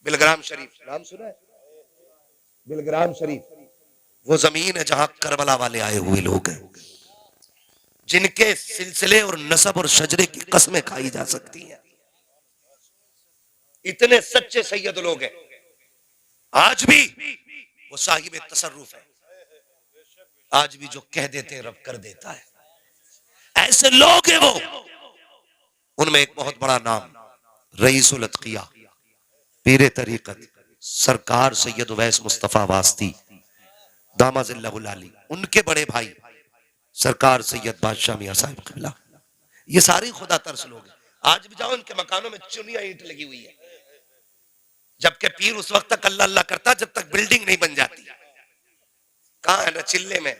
बिलग्राम शरीफ नाम सुना है? बिलग्राम शरीफ वो जमीन है जहां करबला वाले आए हुए लोग हैं, जिनके सिलसिले और नसब और शजरे की कस्में खाई जा सकती हैं। इतने सच्चे सैयद लोग हैं। आज भी वो साहिब तसर्रुफ है। आज भी जो कह देते हैं रब कर देता है। ऐसे लोग हैं वो। उनमें एक बहुत बड़ा नाम रईसुल अतकिया पीरे तरीकत सरकार सैयद उवैस मुस्तफा वास्ती दामाजिल्लाहुल आली, उनके बड़े भाई सरकार सैयद बादशाह मियां साहिब किबला, ये सारे खुदा तरस लोग हैं। आज भी जाओ इनके मकानों में चुनिया ईंट लगी हुई है, जबकि पीर उस वक्त तक अल्लाह अल्लाह करता जब तक बिल्डिंग नहीं बन जाती। कहाँ है ना चिल्ले में,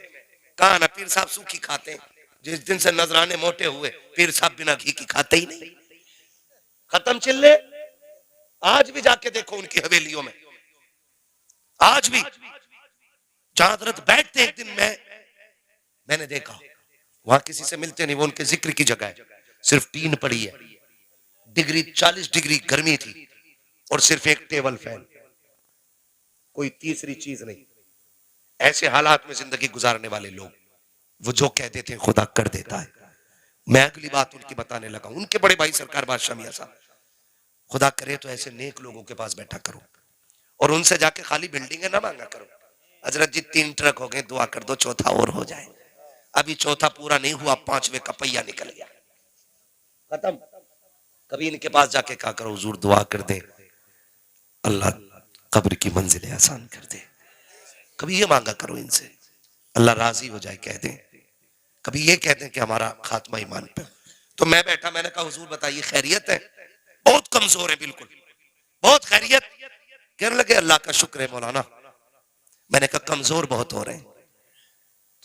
कहाँ ना पीर साहब सूखी खाते हैं। जिस दिन से नजराने मोटे हुए पीर साहब बिना घी की खाते ही नहीं। खत्म चिल्ले। आज भी जाके देखो उनकी हवेलियों में, आज भी जहां हजरत बैठते एक दिन मैंने देखा वहां किसी से मिलते नहीं, वो उनके जिक्र की जगह है, सिर्फ टीन पड़ी है, डिग्री 40 डिग्री गर्मी थी और सिर्फ एक टेबल फैन, कोई तीसरी चीज नहीं। ऐसे हालात में जिंदगी गुजारने वाले लोग, वो जो कह देते हैं खुदा कर देता है। मैं अगली बात उनकी बताने लगा। उनके बड़े भाई सरकार बादशाह मियां साहब, खुदा करे तो ऐसे नेक लोगों के पास बैठा करो और उनसे जाके खाली बिल्डिंगें ना मांगा करो। हजरत जी 3 ट्रक हो गए, दुआ कर दो चौथा और हो जाए। अभी चौथा पूरा नहीं हुआ, 5वें का पहिया निकल गया, खत्म। कभी इनके पास जाके कहा करो हुजूर दुआ कर दे अल्लाह कब्र की मंजिलें आसान कर दे। कभी ये मांगा करो इनसे अल्लाह राजी हो जाए कह दें। कभी ये कहते हैं कि हमारा खात्मा ईमान पे। तो मैं बैठा, मैंने कहा हुजूर बताइए खैरियत है? बहुत कमजोर है, बिल्कुल बहुत खैरियत। कहने लगे अल्लाह का शुक्र है मौलाना। मैंने कहा कमजोर बहुत हो रहे हैं।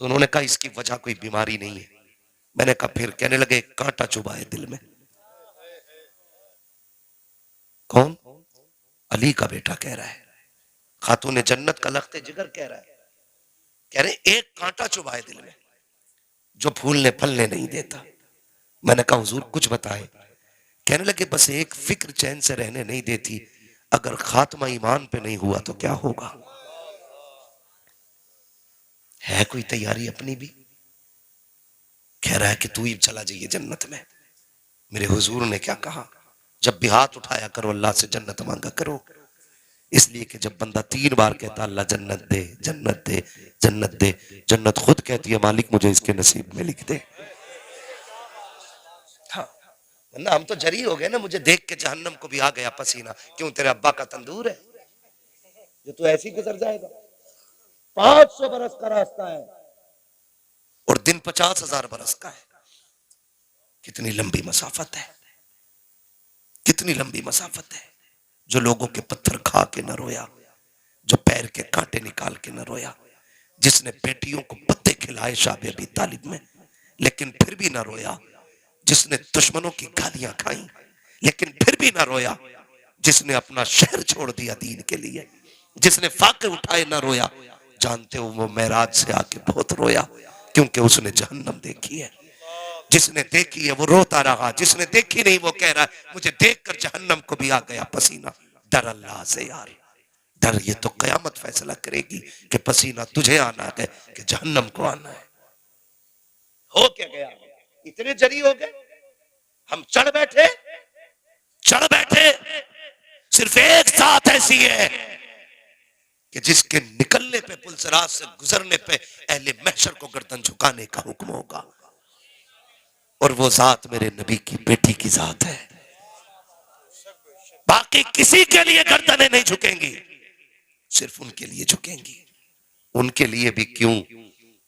तो उन्होंने कहा इसकी वजह कोई बीमारी नहीं है। मैंने कहा फिर? कहने लगे कांटा चुभा है दिल में। कौन? अली का बेटा कह रहा है, खातून जन्नत का लख्ते जिगर कह रहा है। कह रहे एक कांटा चुभा है दिल में जो फूलने फलने नहीं देता। मैंने कहा हुजूर कुछ बताए? कहने लगे बस एक फिक्र चैन से रहने नहीं देती, अगर खात्मा ईमान पे नहीं हुआ तो क्या होगा। है कोई तैयारी अपनी भी? कह रहा है कि तू ही चला जाइए जन्नत में। मेरे हुजूर ने क्या कहा? जब भी हाथ उठाया करो अल्लाह से जन्नत मांगा करो, इसलिए कि जब बंदा 3 बार कहता अल्लाह जन्नत दे जन्नत दे जन्नत दे, जन्नत खुद कहती है मालिक मुझे इसके नसीब में लिख दे। हाँ, वरना हम तो जरी हो गए ना, मुझे देख के जहन्नम को भी आ गया पसीना। क्यों? तेरे अब्बा का तंदूर है जो तू ऐसे ही गुजर जाएगा। 500 बरस का रास्ता है और दिन 50,000 बरस का है। कितनी लंबी मसाफत है, कितनी लंबी मसाफत है। जो लोगों के पत्थर खा के न रोया, जो पैर के कांटे निकाल के न रोया, जिसने बेटियों को पत्ते खिलाए शाबे अबी तालिब में लेकिन फिर भी न रोया, जिसने दुश्मनों की गालियां खाई लेकिन फिर भी न रोया, जिसने अपना शहर छोड़ दिया दीन के लिए, जिसने फाके उठाए न रोया, जानते हो वो मेराज से आके बहुत रोया क्योंकि उसने जहन्नम देखी है। जिसने देखी है वो रोता रहा, जिसने देखी नहीं वो कह रहा है मुझे देखकर जहन्नम को भी आ गया पसीना। डर अल्लाह से यार, डर। ये तो कयामत फैसला करेगी कि पसीना तुझे आना है कि जहन्नम को आना है। हो क्या गया? इतने जरी हो गए। हम चढ़ बैठे सिर्फ एक साथ ऐसी है कि जिसके निकलने पे पुलसरात से गुजरने पे अहले महशर को गर्दन झुकाने का हुक्म होगा, और वो जात मेरे नबी की बेटी की जात है। बाकी किसी के लिए गर्दनें नहीं झुकेंगी, सिर्फ उनके लिए झुकेंगी। उनके लिए भी क्यों?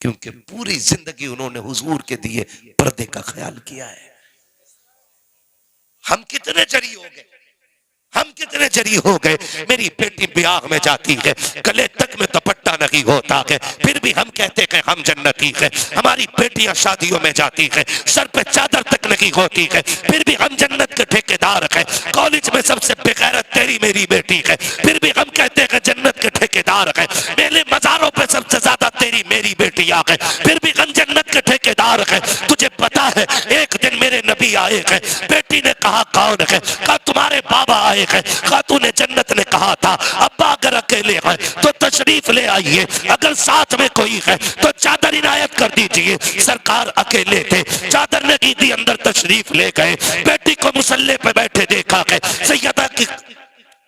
क्योंकि पूरी जिंदगी उन्होंने हुजूर के दिए पर्दे का ख्याल किया है। हम कितने जरी हो गए, हम कितने जरी हो गए। मेरी बेटी ब्याह में जाती है, गले तक में दुपट्टा नहीं होता है, फिर भी हम कहते हैं हम जन्नती है। हमारी बेटियां शादियों में जाती है, सर पे चादर तक नहीं होती है, फिर भी हम जन्नत के ठेकेदार हैं। कॉलेज में सबसे बेगैरत तेरी मेरी बेटी है, फिर भी हम कहते हैं जन्नत के ठेकेदार हैं। मेले मजारों पे सबसे ज्यादा तेरी मेरी बेटियां हैं, फिर भी हम जन्नत के ठेकेदार हैं। तुझे पता है एक दिन मेरे नबी आए हैं, बेटी ने कहा कौन है? कहा तुम्हारे बाबा आए हैं। खातून जन्नत ने कहा कहा था अब्बा अगर अकेले हैं तो तशरीफ ले आइए, अगर साथ में कोई है तो चादर इनायत कर दीजिए। सरकार अकेले थे, चादर लगी थी, अंदर तशरीफ ले गए। बेटी को मुसल्ले पे बैठे देखा गए।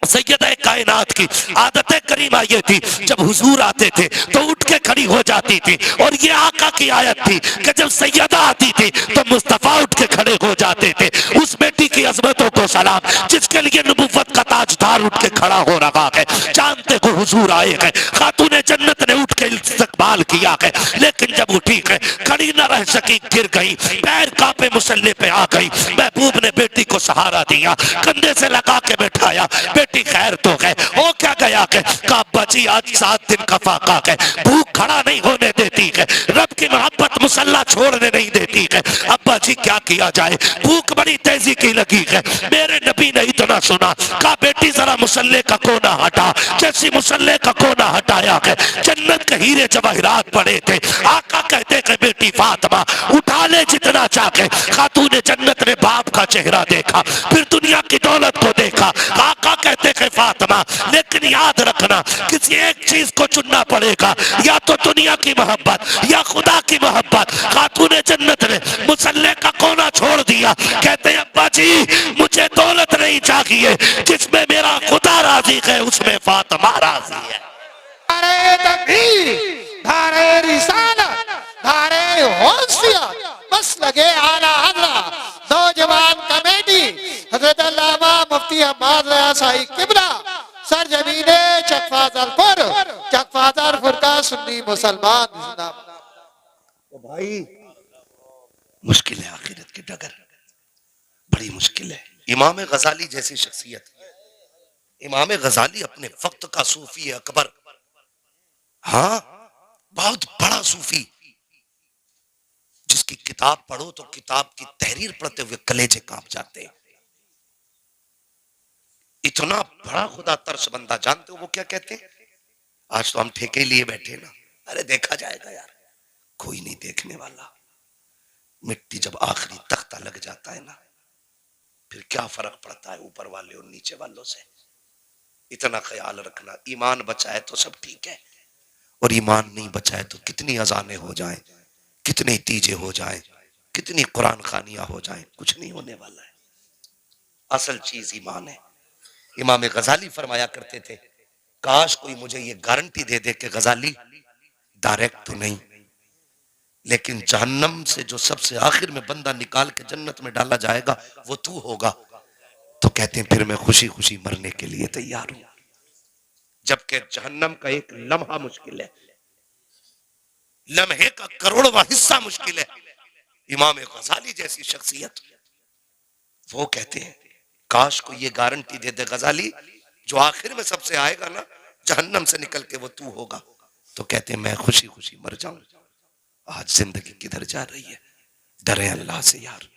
सैयदा कायनात की आदत करीमा ये थी, जब हुजूर आते थे तो उठ के खड़ी हो जाती थी, और ये आका की आयत थी कि जब सैयदा आती थी तो मुस्तफा उठ के खड़े हो जाते थे। उस बेटी की अजमतों को सलाम, जिसके लिए नबुव्वत का ताजदार उठ के खड़ा हो रहा है। जानते को हुजूर आए हैं, खातूने जन्नत ने उठ के इस्तकबाल किया है, लेकिन जब उठी है खड़ी न रह सकी, गिर गई, पैर कांपे, मुसल्ले पे आ गई। महबूब ने बेटी को सहारा दिया, कंधे से लगा के बैठाया। बेटी खैर तो है, हो क्या गया है? काबा जी आज 7 दिन का फाका है, भूख खड़ा नहीं होने देती है, रब की मोहब्बत मुसल्ला छोड़ने नहीं देती है। अब्बा जी क्या किया जाए, भूख बड़ी तेजी की लगी है। मेरे नबी ने इतना सुना, कहा बेटी जरा मुसल्ले का कोना हटा। जैसी मुसल्ले का कोना हटाया है, जन्नत के हीरे जवाहिरात पड़े थे। आका कहते हैं बेटी फातिमा उठा ले जितना चाहे। खातूने जन्नत ने बाप का चेहरा देखा, फिर दुनिया की दौलत को देखा। आका कहते हैं फातिमा लेकिन याद रखना, किसी एक चीज को चुनना पड़ेगा, या तो दुनिया की मोहब्बत या खुदा की मोहब्बत। खातूने जन्नत ने मुसल्ले का कोना छोड़ दिया। कहते हैं अब्बा जी मुझे दौलत नहीं चाहिए, जिसमें मेरा खुदा राजी है उसमें फातिमा राजी है। धारे तकदीर, धारे रिसालत, धारे होशियत, बस लगे आला हजरा नौजवान कमेटी हजरत अल्लामा मुफ्ती अहमद रज़ा शाही किबला सरजमीने चकफाजलपुर, चकफाजलपुर का सुन्नी मुसलमान। तो भाई मुश्किल है, आखिरत की डगर बड़ी मुश्किल है। इमाम गजाली जैसी शख्सियत, इमाम गजाली अपने वक्त का सूफी अकबर, हाँ बहुत बड़ा सूफी, जिसकी किताब पढ़ो तो किताब की तहरीर पढ़ते हुए कलेजे कांप जाते हैं। इतना बड़ा खुदा तरस बंदा। जानते हो वो क्या कहते हैं? आज तो हम ठेके लिए बैठे ना, अरे देखा जाएगा यार, कोई नहीं देखने वाला। मिट्टी जब आखिरी तख्ता लग जाता है ना, फिर क्या फर्क पड़ता है ऊपर वाले और नीचे वालों से। इतना ख्याल रखना, ईमान बचाए तो सब ठीक है, और ईमान नहीं बचाए तो कितनी अजानें हो जाएं, कितने तीजे हो जाएं, कितनी कुरान खानियां हो जाएं, कुछ नहीं होने वाला है। असल चीज ईमान है। इमाम गजाली फरमाया करते थे, काश कोई मुझे ये गारंटी दे दे कि गजाली डायरेक्ट तो नहीं, लेकिन जहन्नम से जो सबसे आखिर में बंदा निकाल के जन्नत में डाला जाएगा वो तू होगा, तो कहते हैं फिर मैं खुशी खुशी मरने के लिए तैयार हूं। जबकि जहन्नम का एक लम्हा मुश्किल है, लम्हे का करोड़वां हिस्सा मुश्किल है। इमाम गजाली जैसी शख्सियत, वो कहते हैं काश को ये गारंटी दे दे गजाली, जो आखिर में सबसे आएगा ना जहन्नम से निकल के वो तू होगा, तो कहते हैं मैं खुशी खुशी मर जाऊं। आज जिंदगी किधर जा रही है? डरे अल्लाह से यार,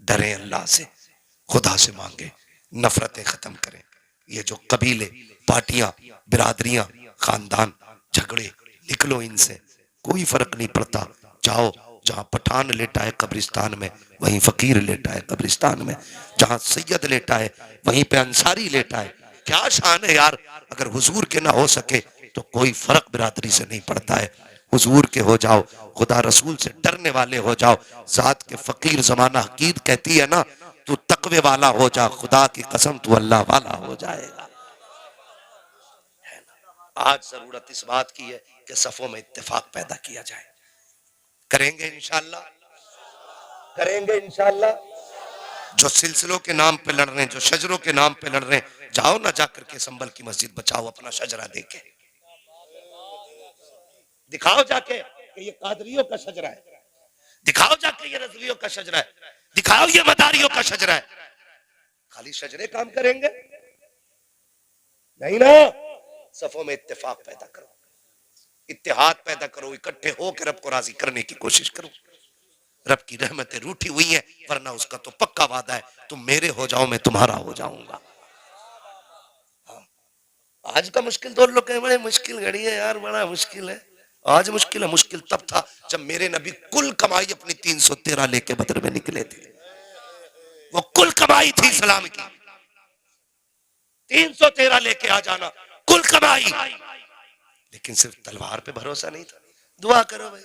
डरे अल्लाह से, खुदा से मांगे, नफरतें खत्म करें। ये जो कबीले, पार्टियां, बिरादरियां, खानदान, झगड़े, निकलो इनसे, कोई फर्क नहीं पड़ता। जाओ जहां पठान लेटा है कब्रिस्तान में वहीं फकीर लेटा है कब्रिस्तान में, जहां सैयद लेटा है वहीं पे अंसारी लेटा है। क्या शान है यार, अगर हुजूर के ना हो सके तो कोई फर्क बिरादरी से नहीं पड़ता है। हुजूर के हो जाओ, खुदा रसूल से डरने वाले हो जाओ। जात के फकीर जमाना हकीर कहती है ना, तू तकवे वाला हो जा, खुदा की कसम तू अल्लाह वाला हो जाएगा। आज जरूरत इस बात की है कि सफों में इत्तेफाक पैदा किया जाए। करेंगे इंशाअल्लाह, करेंगे इंशाअल्लाह। जो सिलसिलों के नाम पे लड़ रहे हैं, जो शजरों के नाम पे लड़ रहे हैं, जाओ ना जाकर के संभल की मस्जिद बचाओ अपना शजरा देके, दिखाओ जाके कि ये कादरियों का शजरा है, दिखाओ जाके ये रज़वियों का शजरा है, दिखाओ ये मदारियों का शजरा है। खाली शजरे काम करेंगे नहीं ना, सफों में इत्तेफाक पैदा करो, इत्तेहाद पैदा करो, इकट्ठे होकर रब को राजी करने की कोशिश करो। रब की रहमतें रूठी हुई हैं, वरना उसका तो पक्का वादा है, तुम मेरे हो जाओ मैं तुम्हारा हो जाऊंगा। हाँ। आज का मुश्किल तो लोग कहें बड़े मुश्किल घड़ी है यार, बड़ा मुश्किल है। आज मुश्किल है, मुश्किल तब था जब मेरे नबी कुल कमाई अपनी 313 लेके बदर में निकले थे। वो कुल कमाई थी इस्लाम की, 313 लेके आ जाना, कुल कमाई। लेकिन सिर्फ तलवार पे भरोसा नहीं था। दुआ करो भाई,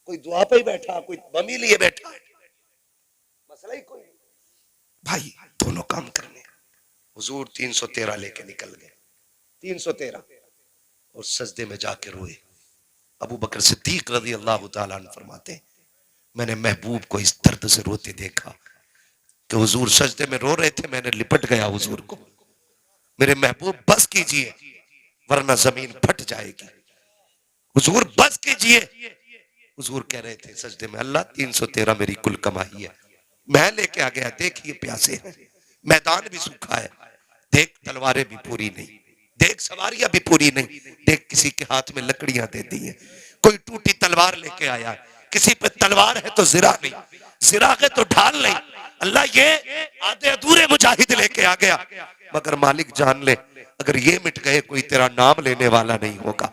कोई दुआ पे ही बैठा, कोई बमी लिए बैठा है, मसला ही कोई भाई, दोनों काम करने। हुजूर 313 लेके निकल गए, 313, और सजदे में जाके रोए। अबू बकर सिद्दीक रज़ी अल्लाह तआला अन्हु फरमाते, मैंने महबूब को इस दर्द से रोते देखा कि हुजूर सजदे में रो रहे थे, मैंने लिपट गया हुजूर को, मेरे महबूब बस कीजिए वरना जमीन फट जाएगी, हुजूर बस कीजिए। हुजूर कह रहे थे सजदे में, अल्लाह 313 मेरी कुल कमाई है, मैं लेके आ गया, देखिए प्यासे हैं, मैदान भी सूखा है, देख तलवारें भी पूरी नहीं, देख सवारियां भी पूरी नहीं, देख किसी के हाथ में लकड़ियां दे दी है, कोई टूटी तलवार लेके आया, किसी पे तलवार है तो जिरा नहीं, जिरा है तो ढाल नहीं। अल्लाह ये आधे अधूरे मुजाहिद लेके आ गया, मगर मालिक जान ले अगर ये मिट गए कोई तेरा नाम लेने वाला नहीं होगा,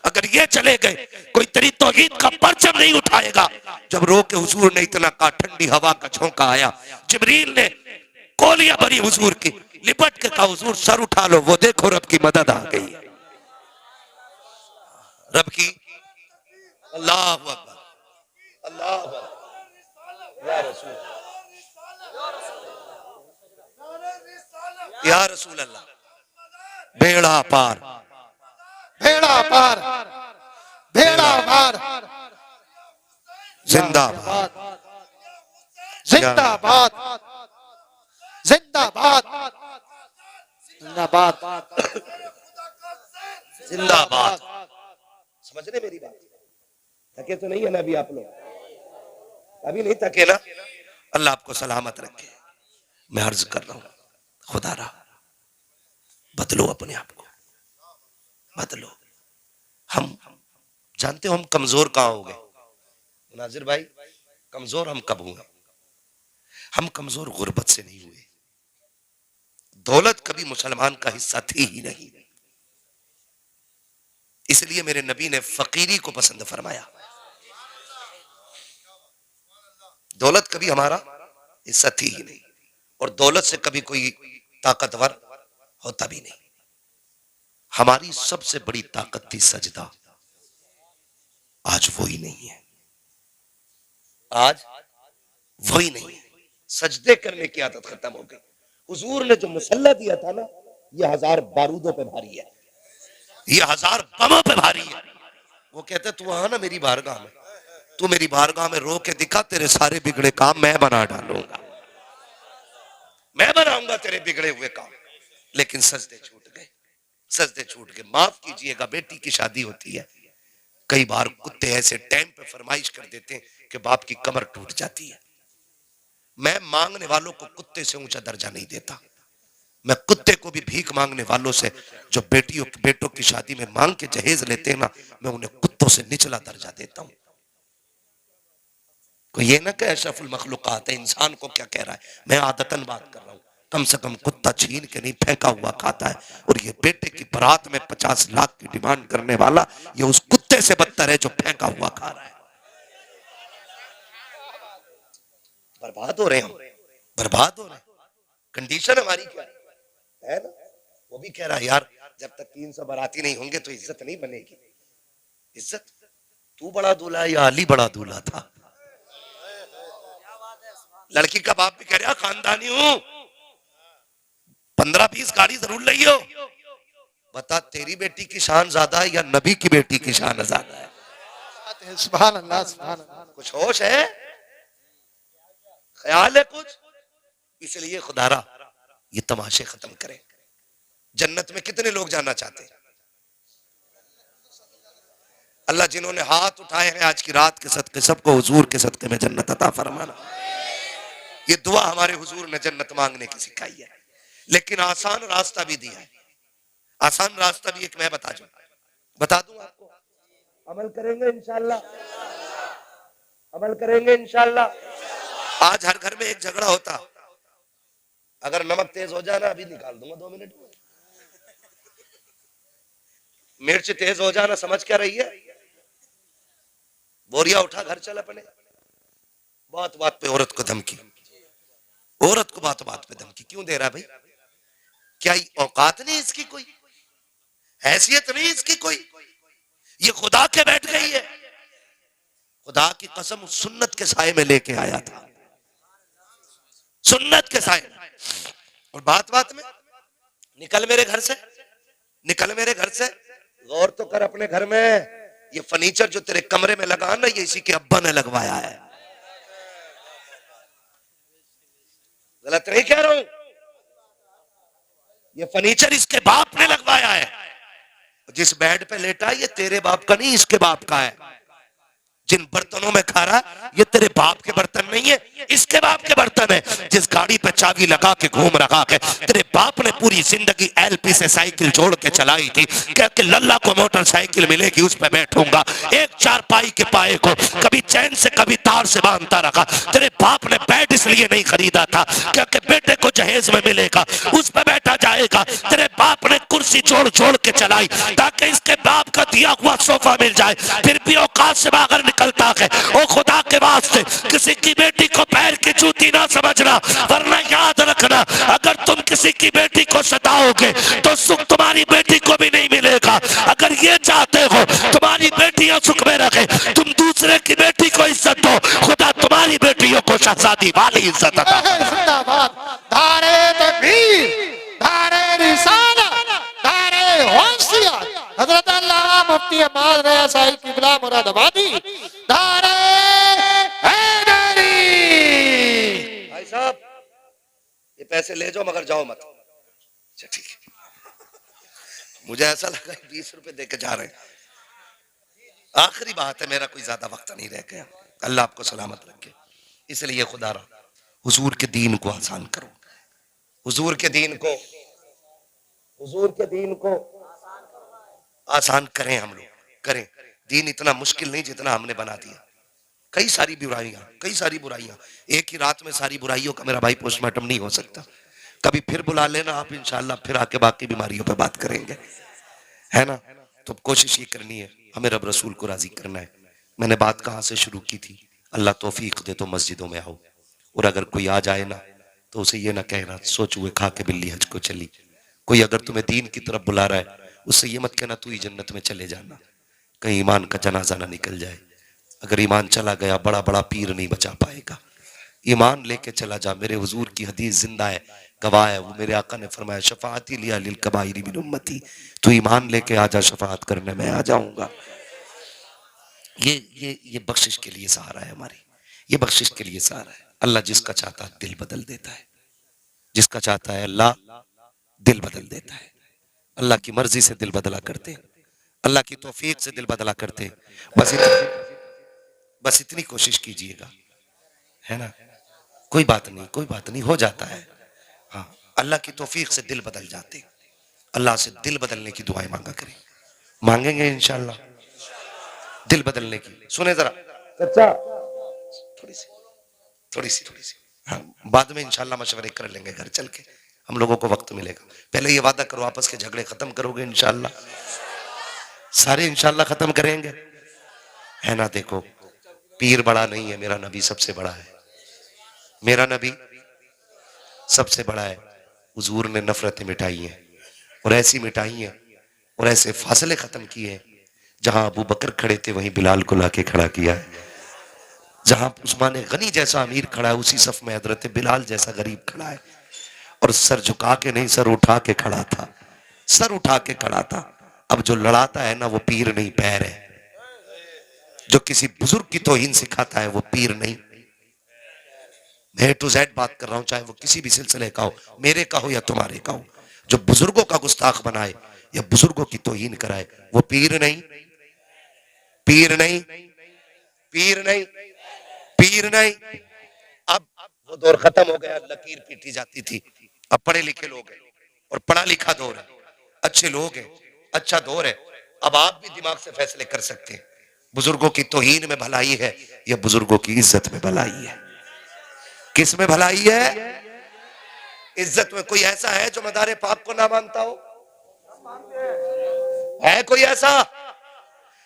अगर ये चले गए कोई तेरी तौहीद का परचम नहीं उठाएगा। जब रो के हुजूर ने इतना कहा, ठंडी हवा का झोंका आया, जिब्रील ने कोलियां भरी हुजूर की, लिपट के कहा हुजूर सर उठा लो, वो देखो रब की मदद आ गई है, रब की। अल्लाह अकबर, अल्लाह अकबर, या रसूल, या रसूल अल्लाह, बेड़ा पार, भेड़ा पार, भेड़ा पार, जिंदाबाद, जिंदाबाद, जिंदाबाद, जिंदाबाद, जिंदाबाद। समझ रहे मेरी बात? थके तो नहीं है ना अभी आप लोग? अभी नहीं थके ना? अल्लाह आपको सलामत रखे। मैं अर्ज कर रहा हूं, खुदा रहा बदलो अपने आप को, बदलो। हम जानते हो हम कमजोर कहां हो गए नाजिर भाई? कमजोर हम कब हुए? हम कमजोर गुर्बत से नहीं हुए, दौलत कभी मुसलमान का हिस्सा थी ही नहीं, इसलिए मेरे नबी ने फकीरी को पसंद फरमाया। दौलत कभी हमारा हिस्सा थी ही नहीं, और दौलत से कभी कोई ताकतवर होता भी नहीं। हमारी सबसे बड़ी ताकत थी सजदा, आज वो ही नहीं है, आज वो ही नहीं है। सजदे करने की आदत खत्म हो गई। हुजूर ने जो मुसल्ला दिया था ना, ये 1000 बारूदों पे भारी है, ये 1000 बमों पे भारी है। वो कहते तू आ ना मेरी बारगाह में, तू मेरी बारगाह में रो के दिखा, तेरे सारे बिगड़े काम मैं बना डालूंगा, मैं बनाऊंगा तेरे बिगड़े हुए काम। लेकिन सजदे छूट गए, सजदे छूट गए। माफ कीजिएगा, बेटी की शादी होती है, कई बार कुत्ते ऐसे टाइम पे फरमाइश कर देते हैं कि बाप की कमर टूट जाती है। मैं मांगने वालों को कुत्ते से ऊंचा दर्जा नहीं देता, मैं कुत्ते को भी भीख मांगने वालों से जो बेटों की शादी में मांग के जहेज लेते हैं ना, मैं उन्हें कुत्तों से निचला दर्जा देता हूं। कोई ये ना कहे अशरफुल मखलूकात है, इंसान को क्या कह रहा है? मैं आदतन बात कर रहा हूं, कम से कम कुत्ता छीन के नहीं फेंका हुआ खाता है, और ये बेटे की बारात में 50 लाख की डिमांड करने वाला, ये उस कुत्ते से बदतर है जो फेंका हुआ खा रहा है। बर्बाद हो रहे हैं हम, बर्बाद हो रहे हैं। कंडीशन हमारी क्या है ना? वो भी कह रहा है यार जब तक 300 बाराती नहीं होंगे तो इज्जत नहीं बनेगी। इज्जत तू बड़ा दूल्हा या अली बड़ा दूल्हा था? लड़की का बाप भी कह रहा खानदानी हूं, 15-20 गाड़ी जरूर लियो। बता तेरी बेटी की शान ज्यादा है या नबी की बेटी की शान ज्यादा है? सुभान अल्लाह, सुभान अल्लाह। कुछ होश है, ख्याल है कुछ? इसलिए खुदारा ये तमाशे खत्म करें। जन्नत में कितने लोग जाना चाहते हैं? अल्लाह जिन्होंने हाथ उठाए हैं आज की रात के सदके सबको हुजूर के सदके में जन्नत अता फरमाना। ये दुआ हमारे हुजूर ने जन्नत मांगने की सिखाई है, लेकिन आसान रास्ता भी दिया है। आसान रास्ता भी एक मैं बता दूं आपको, अमल करेंगे इंशाल्लाह, अमल करेंगे इंशाल्लाह। आज हर घर में एक झगड़ा होता, अगर नमक तेज हो जाए ना, अभी निकाल दूंगा 2 मिनट में। मिर्च तेज हो जाना समझ क्या रही है? बोरिया उठा घर चल अपने। बात बात पे औरत को धमकी, औरत को बात बात पे धमकी क्यों दे रहा है भाई? क्या औकात नहीं इसकी कोई, हैसियत नहीं इसकी कोई, ये खुदा के बैठ गई है। खुदा की कसम सुन्नत के साए में लेके आया था, सुन्नत के साए में। और बात बात में निकल मेरे घर से, निकल मेरे घर से। गौर तो कर अपने घर में, ये फर्नीचर जो तेरे कमरे में लगा ना, ये इसी के अब्बा ने लगवाया है। गलत नहीं कह रहा हूं, ये फर्नीचर इसके बाप ने लगवाया है। जिस बेड पे लेटा है ये तेरे बाप का नहीं, इसके बाप का है। जिन बर्तनों में खा रहा है ये तेरे बाप के बर्तन नहीं है, इसके बाप के बर्तन है। जिस गाड़ी पे चाबी लगा के घूम रहा है, तेरे बाप ने पूरी जिंदगी एलपी से साइकिल जोड़ के चलाई थी, क्या कि लल्ला को मोटरसाइकिल मिलेगी उस पे बैठूंगा। एक चारपाई के पाए को कभी चैन से कभी तार से बांधता रखा। तेरे बाप ने बेड इसलिए नहीं खरीदा था क्योंकि बेटे को जहेज में मिलेगा, उस पे बैठा जाएगा। तेरे बाप ने कुर्सी जोड़ जोड़ के चलाई ताकि इसके बाप का दिया हुआ सोफा मिल जाए, फिर भी औकात से बाहर निकलता है। ओ खुदा के वास्ते किसी की बेटी को पैर की जूती ना समझना, वरना याद रखना अगर तुम किसी की बेटी को सताओगे तो सुख तुम्हारी बेटी को भी नहीं मिलेगा। अगर ये चाहते हो तुम्हारी बेटियां सुख में रखे, तुम दूसरे की बेटी को इज्जत दो, खुदा तुम्हारी बेटियों को शहजादी वाली इज्जत अता करे। जिंदाबाद, धारे तकबीर, धारे रिसालत, धारे होशियार, हजरत अल्लामा मुफ्ती अब्बास रज़ा साहिब किबला मुरादाबादी, धारे हैदरी। भाई साहब ये पैसे ले जाओ मगर जाओ मत। अच्छा ठीक है, मुझे ऐसा लगा 20 रुपए देके जा रहे हैं। आखिरी बात है, मेरा कोई ज्यादा वक्त नहीं रह गया। अल्लाह आपको सलामत रखे, इसलिए खुदा रहा हुजूर के दीन को आसान करो, हुजूर के दीन को, हुजूर के दीन को आसान करें। हम लोग करें, दीन इतना मुश्किल नहीं जितना हमने बना दिया। कई सारी बुराइयां, कई सारी बुराइयां, एक ही रात में सारी बुराइयों का मेरा भाई पोस्टमार्टम नहीं हो सकता। कभी फिर बुला लेना आप, इंशाल्लाह फिर आके बाकी बीमारियों पे बात करेंगे, है ना। तो कोशिश ये करनी है, हमें रब रसूल को राजी करना है। मैंने बात कहाँ से शुरू की थी, अल्लाह तौफीक दे तो मस्जिदों में आओ, और अगर कोई आ जाए ना तो उसे ये ना कहना सोच हुए खा के बिल्ली हज को चली। कोई अगर तुम्हें दीन की तरफ बुला रहा है उससे ये मत कहना तू ही जन्नत में चले जाना, कहीं ईमान का जनाजा ना निकल जाए। अगर ईमान चला गया बड़ा बड़ा पीर नहीं बचा पाएगा। ईमान लेके चला जा, मेरे हुजूर की हदीस जिंदा है, गवाह है। वो मेरे आका ने फरमाया शफाअती लिया लिल कबाइरी मिन उम्मती, तू ईमान लेके आ जा, शफाअत करने मैं आ जाऊंगा। ये बख्शिश के लिए सहारा है हमारी, ये बख्शिश के लिए सहारा है। अल्लाह जिसका चाहता है दिल बदल देता है, जिसका चाहता है अल्लाह दिल बदल देता है। अल्लाह की मर्जी से दिल बदला करते, अल्लाह की तौफीक से दिल बदला करते। बस इतनी कोशिश कीजिएगा, है ना। कोई बात नहीं, कोई बात नहीं, हो जाता है। हाँ, अल्लाह की तौफीक से दिल बदल जाते। अल्लाह से दिल बदलने की दुआएं मांगा करें, मांगेंगे इंशाल्लाह दिल बदलने की। सुने जरा चचा, थोड़ी सी थोड़ी सी थोड़ी सी, हाँ बाद में इंशाल्लाह मशवरे कर लेंगे घर चल के, हम लोगों को वक्त मिलेगा। पहले ये वादा करो आपस के झगड़े खत्म करोगे इंशाल्लाह, सारे इंशाल्लाह खत्म करेंगे, है ना। देखो पीर बड़ा नहीं है, मेरा नबी सबसे बड़ा है, मेरा नबी सबसे बड़ा है। हुजूर ने नफरतें मिटाई हैं, और ऐसी मिटाई हैं और ऐसे फासले खत्म किए हैं। जहां अबू बकर खड़े थे वहीं बिलाल को लाके खड़ा किया है। जहां उस्मान गनी जैसा अमीर खड़ा है उसी सफ में हजरत बिलाल जैसा गरीब खड़ा है, और सर झुका के नहीं सर उठा के खड़ा था, सर उठा के खड़ा था। अब जो लड़ाता है ना वो पीर नहीं पैर है, जो किसी बुजुर्ग की तौहीन सिखाता है वो पीर नहीं। मैं A to Z बात कर रहा हूं, चाहे वो किसी भी सिलसिले का हो, मेरे का हो या तुम्हारे का हो। जो बुजुर्गों का गुस्ताख बनाए या बुजुर्गों की तौहीन कराए वो पीर नहीं, पीर नहीं, पीर नहीं, पीर नहीं। अब वो दौर खत्म हो गया, लकीर पीटी जाती थी। अब पढ़े लिखे लोग हैं और पढ़ा लिखा दौर है, अच्छे लोग हैं, अच्छा दौर है। अब आप भी दिमाग से फैसले कर सकते हैं, बुजुर्गों की तौहीन में भलाई है या बुजुर्गों की इज्जत में भलाई है। किस में भलाई है? इज्जत में। कोई ऐसा है जो मदारे पाक को ना मानता हो? है कोई ऐसा?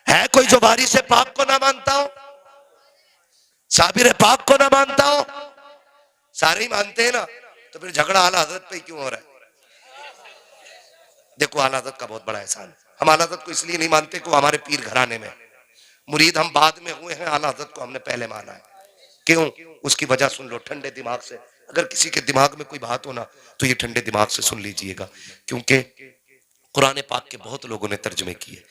है कोई जो बारी से पाक को ना मानता हो, साबिर पाक को ना मानता हो? सारे ही मानते हैं ना, तो फिर झगड़ा आला हजरत पे क्यों हो रहा है? देखो आला हज़रत का बहुत बड़ा एहसान है। हम आला हज़रत को इसलिए नहीं मानते कि वो हमारे पीर घराने में है। मुरीद हम बाद में हुए हैं, आला हज़रत को हमने पहले माना है। क्यों? उसकी वजह सुन लो ठंडे दिमाग से। अगर किसी के दिमाग में कोई बात हो ना तो ये ठंडे दिमाग से सुन लीजिएगा, क्योंकि कुरान पाक के बहुत लोगों ने तर्जुमे किए,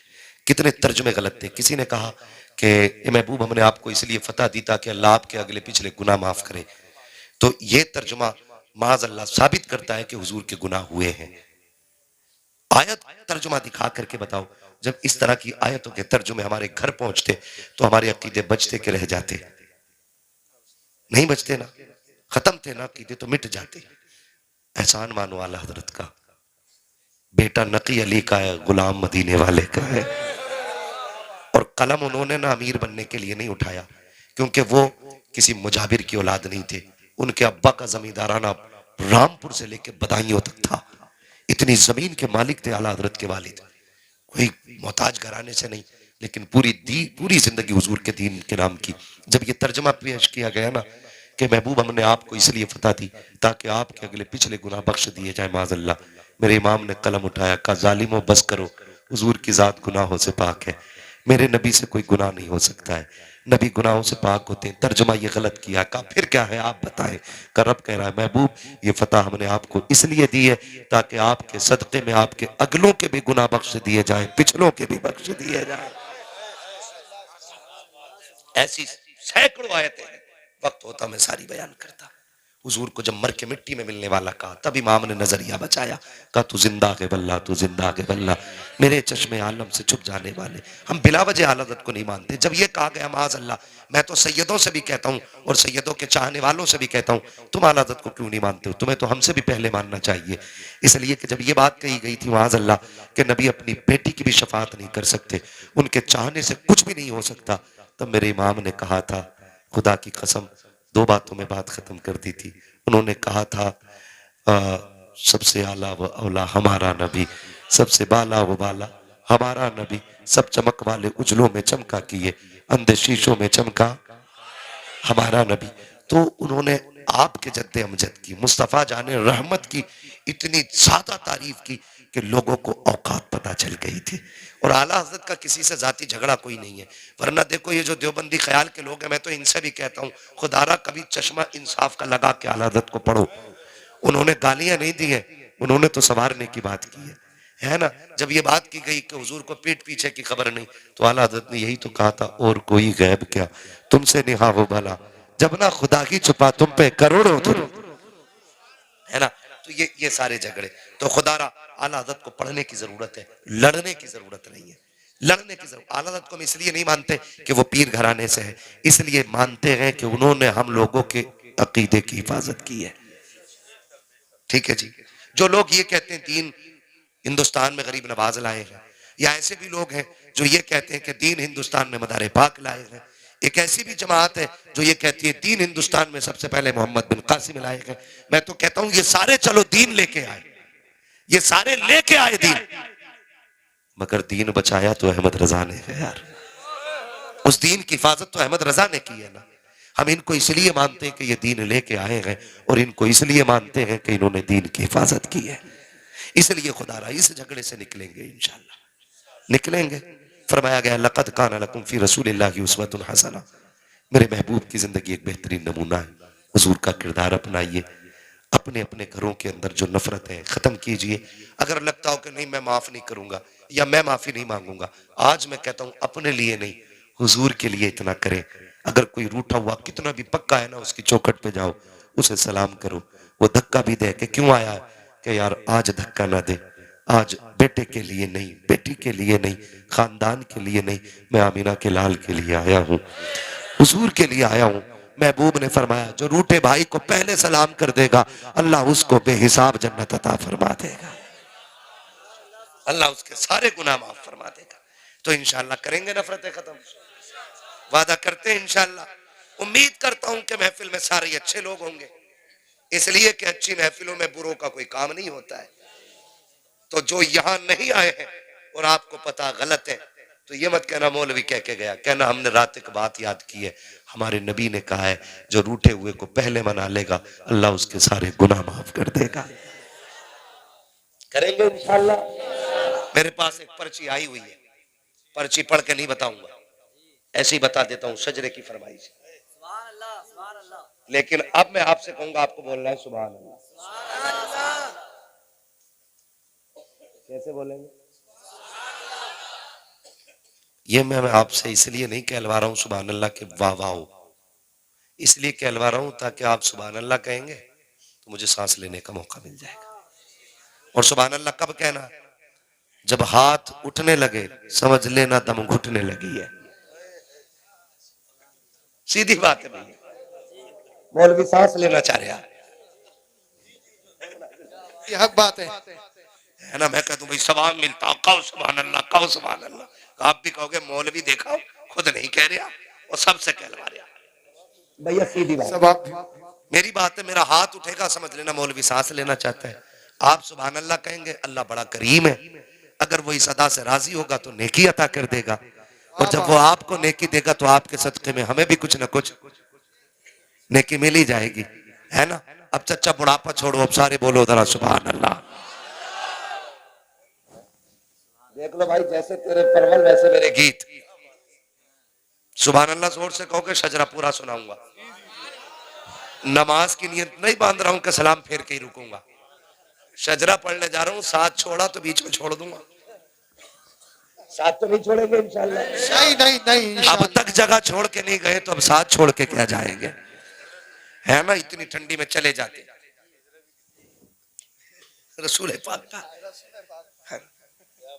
कितने तर्जुमे गलत थे। किसी ने कहा कि ए महबूब हमने आपको इसलिए फतह दी ताकि अल्लाह आपके अगले पिछले गुनाह माफ करे। तो ये तर्जुमा माज अल्लाह साबित करता है कि हुजूर के गुनाह हुए हैं। आयत तर्जुमा दिखा करके बताओ। जब इस तरह की आयतों के तर्जुमे हमारे घर पहुंचते तो हमारे अकीदे बचते के रह जाते? नहीं बचते ना, खत्म थे ना अकीदे, तो मिट जाते। एहसान मानो आला हजरत का, बेटा नकी अली का है, गुलाम मदीने वाले का है। और कलम उन्होंने ना अमीर बनने के लिए नहीं उठाया, क्योंकि वो किसी मुजाबिर की औलाद नहीं थे। उनके अब्बा का जमींदाराना रामपुर से लेकर बदायूं तक था। इतनी जमीन के मालिक थे आला हजरत के वालिद। कोई मोहताज घराने से नहीं, लेकिन पूरी जिंदगी हुजूर के दीन के नाम की। जब ये तर्जमा पेश किया गया ना कि महबूब हमने आपको इसलिए फतह दी ताकि आपके अगले पिछले गुनाह बख्श दिए जाए माज़अल्लाह, मेरे इमाम ने कलम उठाया, कहा जालिमो बस करो, हुजूर की जात गुनाहों से पाक है, मेरे नबी से कोई गुनाह नहीं हो सकता है, नबी गुनाहों से पाक होते हैं। तर्जुमा ये गलत किया। कहा फिर क्या है आप बताएं। का रब कह रहा है महबूब ये फतह हमने आपको इसलिए दी है ताकि आपके सदक़े में आपके अगलों के भी गुनाह बख्श दिए जाए, पिछलों के भी बख्श दिए जाए। ऐसी सैकड़ों आयतें हैं, वक्त होता मैं सारी बयान करता। हुजूर को जब मर के मिट्टी में मिलने वाला कहा, तब इमाम ने नजरिया बचाया, कहा तू जिंदा के बल्ला, तू जिंदा के बल्ला, मेरे चश्मे आलम से छुप जाने वाले। हम बिला वजह हालत को नहीं मानते। जब ये कहा गया माज अल्लाह, मैं तो सैयदों से भी कहता हूँ और सैयदों के चाहने वालों से भी कहता हूँ, तुम हालत को क्यों नहीं मानते हो? तुम्हें तो हमसे भी पहले मानना चाहिए। इसलिए कि जब ये बात कही गई थी माज अल्लाह के नबी अपनी बेटी की भी शफात नहीं कर सकते, उनके चाहने से कुछ भी नहीं हो सकता, तब मेरे इमाम ने कहा था, खुदा की कसम दो बातों में बात खत्म कर दी थी। उन्होंने कहा था सबसे आला व औला हमारा नबी, सबसे बाला व बाला हमारा नबी, सब चमक वाले उजलों में चमका किए, अंधे शीशों में चमका हमारा नबी। तो उन्होंने आपके जद्दे अमजद की, मुस्तफ़ा जाने रहमत की इतनी ज्यादा तारीफ की कि लोगों को औकात पता चल गई थी। और आला हजरत का किसी से जाती झगड़ा कोई नहीं है। वरना देखो ये जो देवबंदी ख्याल के लोग हैं, मैं तो इनसे भी कहता हूँ खुदारा कभी चश्मा इंसाफ का लगा के आला हजरत को पढ़ो। उन्होंने गालियां नहीं दी है, उन्होंने तो संवारने की बात की है ना। जब ये बात की गई कि हुजूर को पीठ पीछे की खबर नहीं, तो आला हजरत ने यही तो कहा था, और कोई गैब क्या तुमसे निहा हो भला, जब ना खुदा की छुपा तुम पे करोड़ों धुन, है ना। तो ये सारे झगड़े तो खुदारा आला हजरत को पढ़ने की जरूरत है, लड़ने की जरूरत नहीं है। लड़ने की जरूरत, आला हजरत को हम इसलिए नहीं मानते कि वो पीर घराने से है, इसलिए मानते हैं कि उन्होंने हम लोगों के अकीदे की हिफाजत की है। ठीक है जी। जो लोग ये कहते हैं दीन हिंदुस्तान में गरीब नवाज लाए हैं, या ऐसे भी लोग हैं जो ये कहते हैं कि दीन हिंदुस्तान में मदारे पाक लाए हैं। एक ऐसी भी जमात है जो ये कहती है दीन हिंदुस्तान में सबसे पहले मोहम्मद बिन कासिम लाए हैं। मैं तो कहता हूं ये सारे चलो दीन लेके आए, ये सारे लेके आए दीन, मगर दीन बचाया तो अहमद रजा ने है यार। उस दीन की हिफाजत तो अहमद रजा ने की है ना। हम इनको इसलिए मानते हैं कि ये दीन लेके आए हैं, और इनको इसलिए मानते हैं कि इन्होंने दीन की हिफाजत की है। इसलिए खुदारा इस झगड़े से निकलेंगे, इंशाअल्लाह निकलेंगे। फरमाया गया लक़द काना लकुम फी रसूलिल्लाहि उस्वतुन हसना, मेरे महबूब की जिंदगी एक बेहतरीन नमूना है। हुजूर का किरदार अपनाइए, अपने अपने घरों के अंदर जो नफरत है खत्म कीजिए। अगर लगता हो कि नहीं मैं माफ नहीं करूंगा या मैं माफी नहीं मांगूंगा, आज मैं कहता हूं अपने लिए नहीं हुजूर के लिए इतना करें। अगर कोई रूठा हुआ कितना भी पक्का है ना, उसकी चौखट पे जाओ, उसे सलाम करो। वो धक्का भी दे के क्यों आया है कि यार आज धक्का ना दे, आज बेटे के लिए नहीं, बेटी के लिए नहीं, खानदान के लिए नहीं, मैं आमीना के लाल के लिए आया हूँ, हुजूर के लिए आया हूँ। महबूब ने फरमाया जो रूठे भाई को पहले सलाम कर देगा अल्लाह उसको बेहिसाब जन्नत अता फरमा देगा, अल्लाह उसके सारे गुनाह माफ फरमा देगा। तो इंशाअल्लाह करेंगे नफरतें खत्म, वादा करते हैं इंशाअल्लाह। उम्मीद करता हूं कि महफिल में सारे अच्छे लोग होंगे, इसलिए कि अच्छी महफिलों में बुरों का कोई काम नहीं होता है। तो जो यहां नहीं आए हैं और आपको पता गलत है, तो ये मत कहना मौलवी कह के गया, कहना हमने रात एक बात याद की है, हमारे नबी ने कहा है जो रूठे हुए को पहले मना लेगा अल्लाह उसके सारे गुनाह माफ कर देगा। करेंगे इंशाअल्लाह। मेरे पास एक पर्ची आई हुई है, पर्ची पढ़ के नहीं बताऊंगा, ऐसे ही बता देता हूँ, शजरे की फरमाइश। लेकिन अब मैं आपसे कहूंगा, आपको बोलना है सुभान अल्लाह। कैसे बोलेंगे? ये मैं आपसे इसलिए नहीं कहलवा रहा हूं सुभान अल्लाह के वाह वाह हो, इसलिए कहलवा रहा हूं ताकि आप सुभान अल्लाह कहेंगे तो मुझे सांस लेने का मौका मिल जाएगा। और सुभान अल्लाह कब कहना? जब हाथ उठने लगे समझ लेना दम घुटने लगी है। सीधी बात है भैया, मौलवी सांस लेना चाह रहा ये हक बात है ना। मैं कहता हूं भाई सवाब मिलता, कहो सुभान अल्लाह, कहो सुभान अल्लाह। आप भी कहोगे मौलवी देखा खुद नहीं कह रहा और सबसे कहलवा रहा। भैया सीधी बात, सब मेरी बात है, मेरा हाथ उठेगा समझ लेना मौलवी सांस लेना चाहता है। आप सुभान अल्लाह कहेंगे, अल्लाह बड़ा करीम है, अगर वो इस अदा से राजी होगा तो नेकी अता कर देगा, और जब वो आपको नेकी देगा तो आपके सदके में हमें भी कुछ ना कुछ नेकी मिल ही जाएगी, है ना। अब चच्चा बुढ़ापा छोड़ो, अब सारे बोलो जरा सुभान अल्लाह। देख लो भाई, जैसे तेरे परवल वैसे मेरे गीत। सुभान अल्लाह जोर से कहोगे शजरा पूरा सुनाऊंगा। नमाज की नियत नहीं बांध रहा हूं कि सलाम फेर के ही रुकूंगा, शजरा पढ़ने जा रहा हूं, साथ छोड़ा तो बीच में छोड़ दूंगा, साथ तो नहीं छोड़ेंगे इंशाल्लाह। नहीं नहीं नहीं, अब तक जगह छोड़ के नहीं गए तो अब साथ छोड़ के क्या जाएंगे, है ना। इतनी ठंडी में चले जाते रसूल पाक का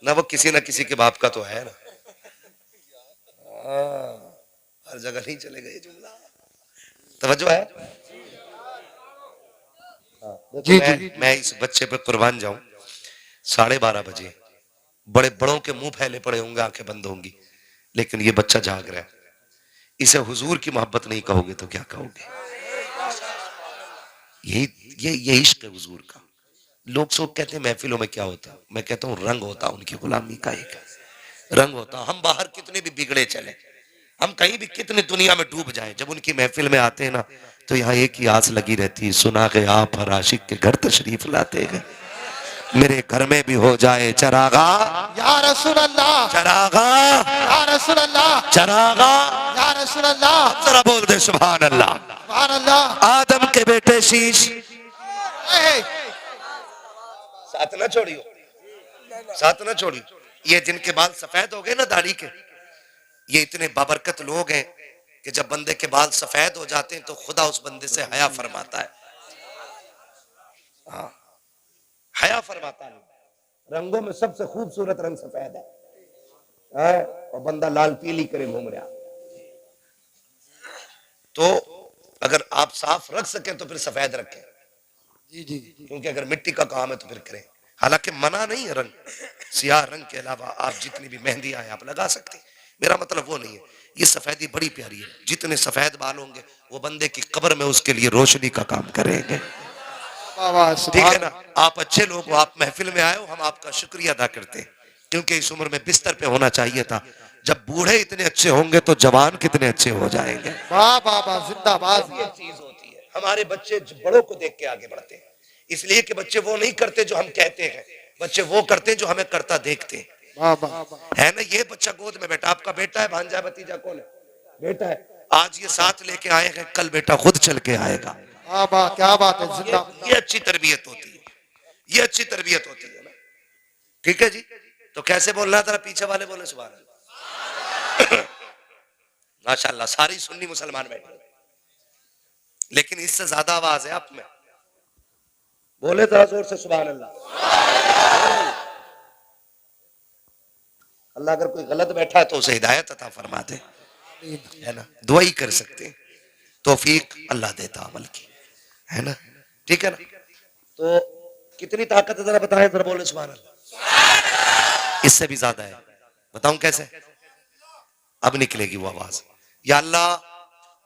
ना, वो किसी ना किसी के बाप का तो है ना। हर जगह नहीं चले गए, जुमला तवज्जो है। जी मैं इस बच्चे पे कुर्बान जाऊं, 12:30 बजे बड़े बड़ों के मुंह फैले पड़े होंगे, आंखें बंद होंगी, लेकिन ये बच्चा जाग रहा है। इसे हुजूर की मोहब्बत नहीं कहोगे तो क्या कहोगे? ये इश्क है हुजूर का। लोग सब कहते हैं महफिलों में क्या होता, मैं कहता हूँ रंग होता उनकी गुलामी का, एक रंग होता। हम बाहर कितने भी बिगड़े चले, हम कहीं भी कितने दुनिया में डूब जाएं, जब उनकी महफिल में आते हैं ना तो यहाँ एक ही आस लगी रहती है, सुना के आप हर आशिक के घर तशरीफ लाते हैं, मेरे घर में भी हो जाए चरागा या रसूल अल्लाह, चरागा या रसूल अल्लाह, चरागा। या रसूल अल्लाह, जरा बोल दे सुभान अल्लाह। सुभान अल्लाह। आदम के बेटे शीश, ए, साथ ना छोड़ियो, साथ ना छोड़ियो। ये जिनके बाल सफेद हो गए ना दाढ़ी के, ये इतने बाबरकत लोग हैं कि जब बंदे के बाल सफेद हो जाते हैं तो खुदा उस बंदे से हया फरमाता है। हाँ, हया फरमाता है। रंगों में सबसे खूबसूरत रंग सफेद है, और बंदा लाल पीली करे घूम रहा। तो अगर आप साफ रख सकें तो फिर सफेद रखें, जी जी, क्योंकि अगर मिट्टी का काम है तो फिर करें। हालांकि मना नहीं है रंग, सियाह रंग के अलावा आप जितनी भी मेहंदी आए आप लगा सकते हैं, मेरा मतलब वो नहीं है। ये सफेदी बड़ी प्यारी है, जितने सफेद बाल होंगे वो बंदे की कब्र में उसके लिए रोशनी का काम करेंगे, ठीक है ना। आप अच्छे लोग हो, आप महफिल में आए हो, हम आपका शुक्रिया अदा करते हैं, क्योंकि इस उम्र में बिस्तर पे होना चाहिए था। जब बूढ़े इतने अच्छे होंगे तो जवान कितने अच्छे हो जाएंगे। वाह वाह वाह, जिंदाबाद। ये चीज होती है, हमारे बच्चे बड़ों को देख के आगे बढ़ते हैं, इसलिए कि बच्चे वो नहीं करते जो हम कहते हैं, बच्चे वो करते हैं जो हमें करता देखते हैं, वाह वाह, है ना। ये बच्चा गोद में बैठा, आपका बेटा है, भांजा है, भतीजा, कौन है? बेटा है। आज ये साथ लेके आए हैं, कल बेटा खुद चल के आएगा। वाह वाह, क्या बात है, जिंदाबाद। ये अच्छी तरबियत होती है, ये अच्छी तरबियत होती है ना, ठीक है जी। तो कैसे बोलना था, पीछे वाले बोले सुभान अल्लाह। माशाल्लाह सारी सुन्नी मुसलमान बैठे, लेकिन इससे ज्यादा आवाज है आप में, बोले जरा जोर से सुभान अल्लाह। अल्लाह अगर कोई गलत बैठा है तो उसे हिदायत अता फरमा दे, है ना। दुआ ही कर सकते हैं, तौफीक अल्लाह देता अमल की, है ना, ठीक है ना। तो कितनी ताकत है जरा बताएं, जरा बोले सुभान अल्लाह। इससे भी ज्यादा है, बताऊं कैसे? अब निकलेगी वो आवाज। या अल्लाह,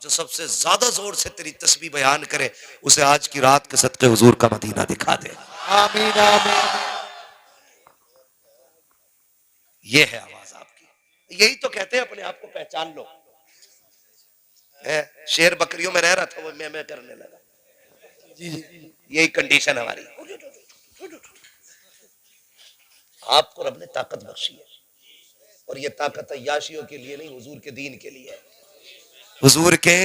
जो सबसे ज्यादा जोर से तेरी तस्बीह बयान करे उसे आज की रात के सदके हुजूर का मदीना दिखा दे। आमीन आमीन। ये है आवाज आपकी, यही तो कहते हैं अपने आप को पहचान लो। शेर बकरियों में रह रहा था, वो मैं करने लगा, जी जी, यही कंडीशन हमारी। आपको रब ने ताकत बख्शी है, और ये ताकत अय्याशियों के लिए नहीं, हुजूर के दीन के लिए है, हुजूर के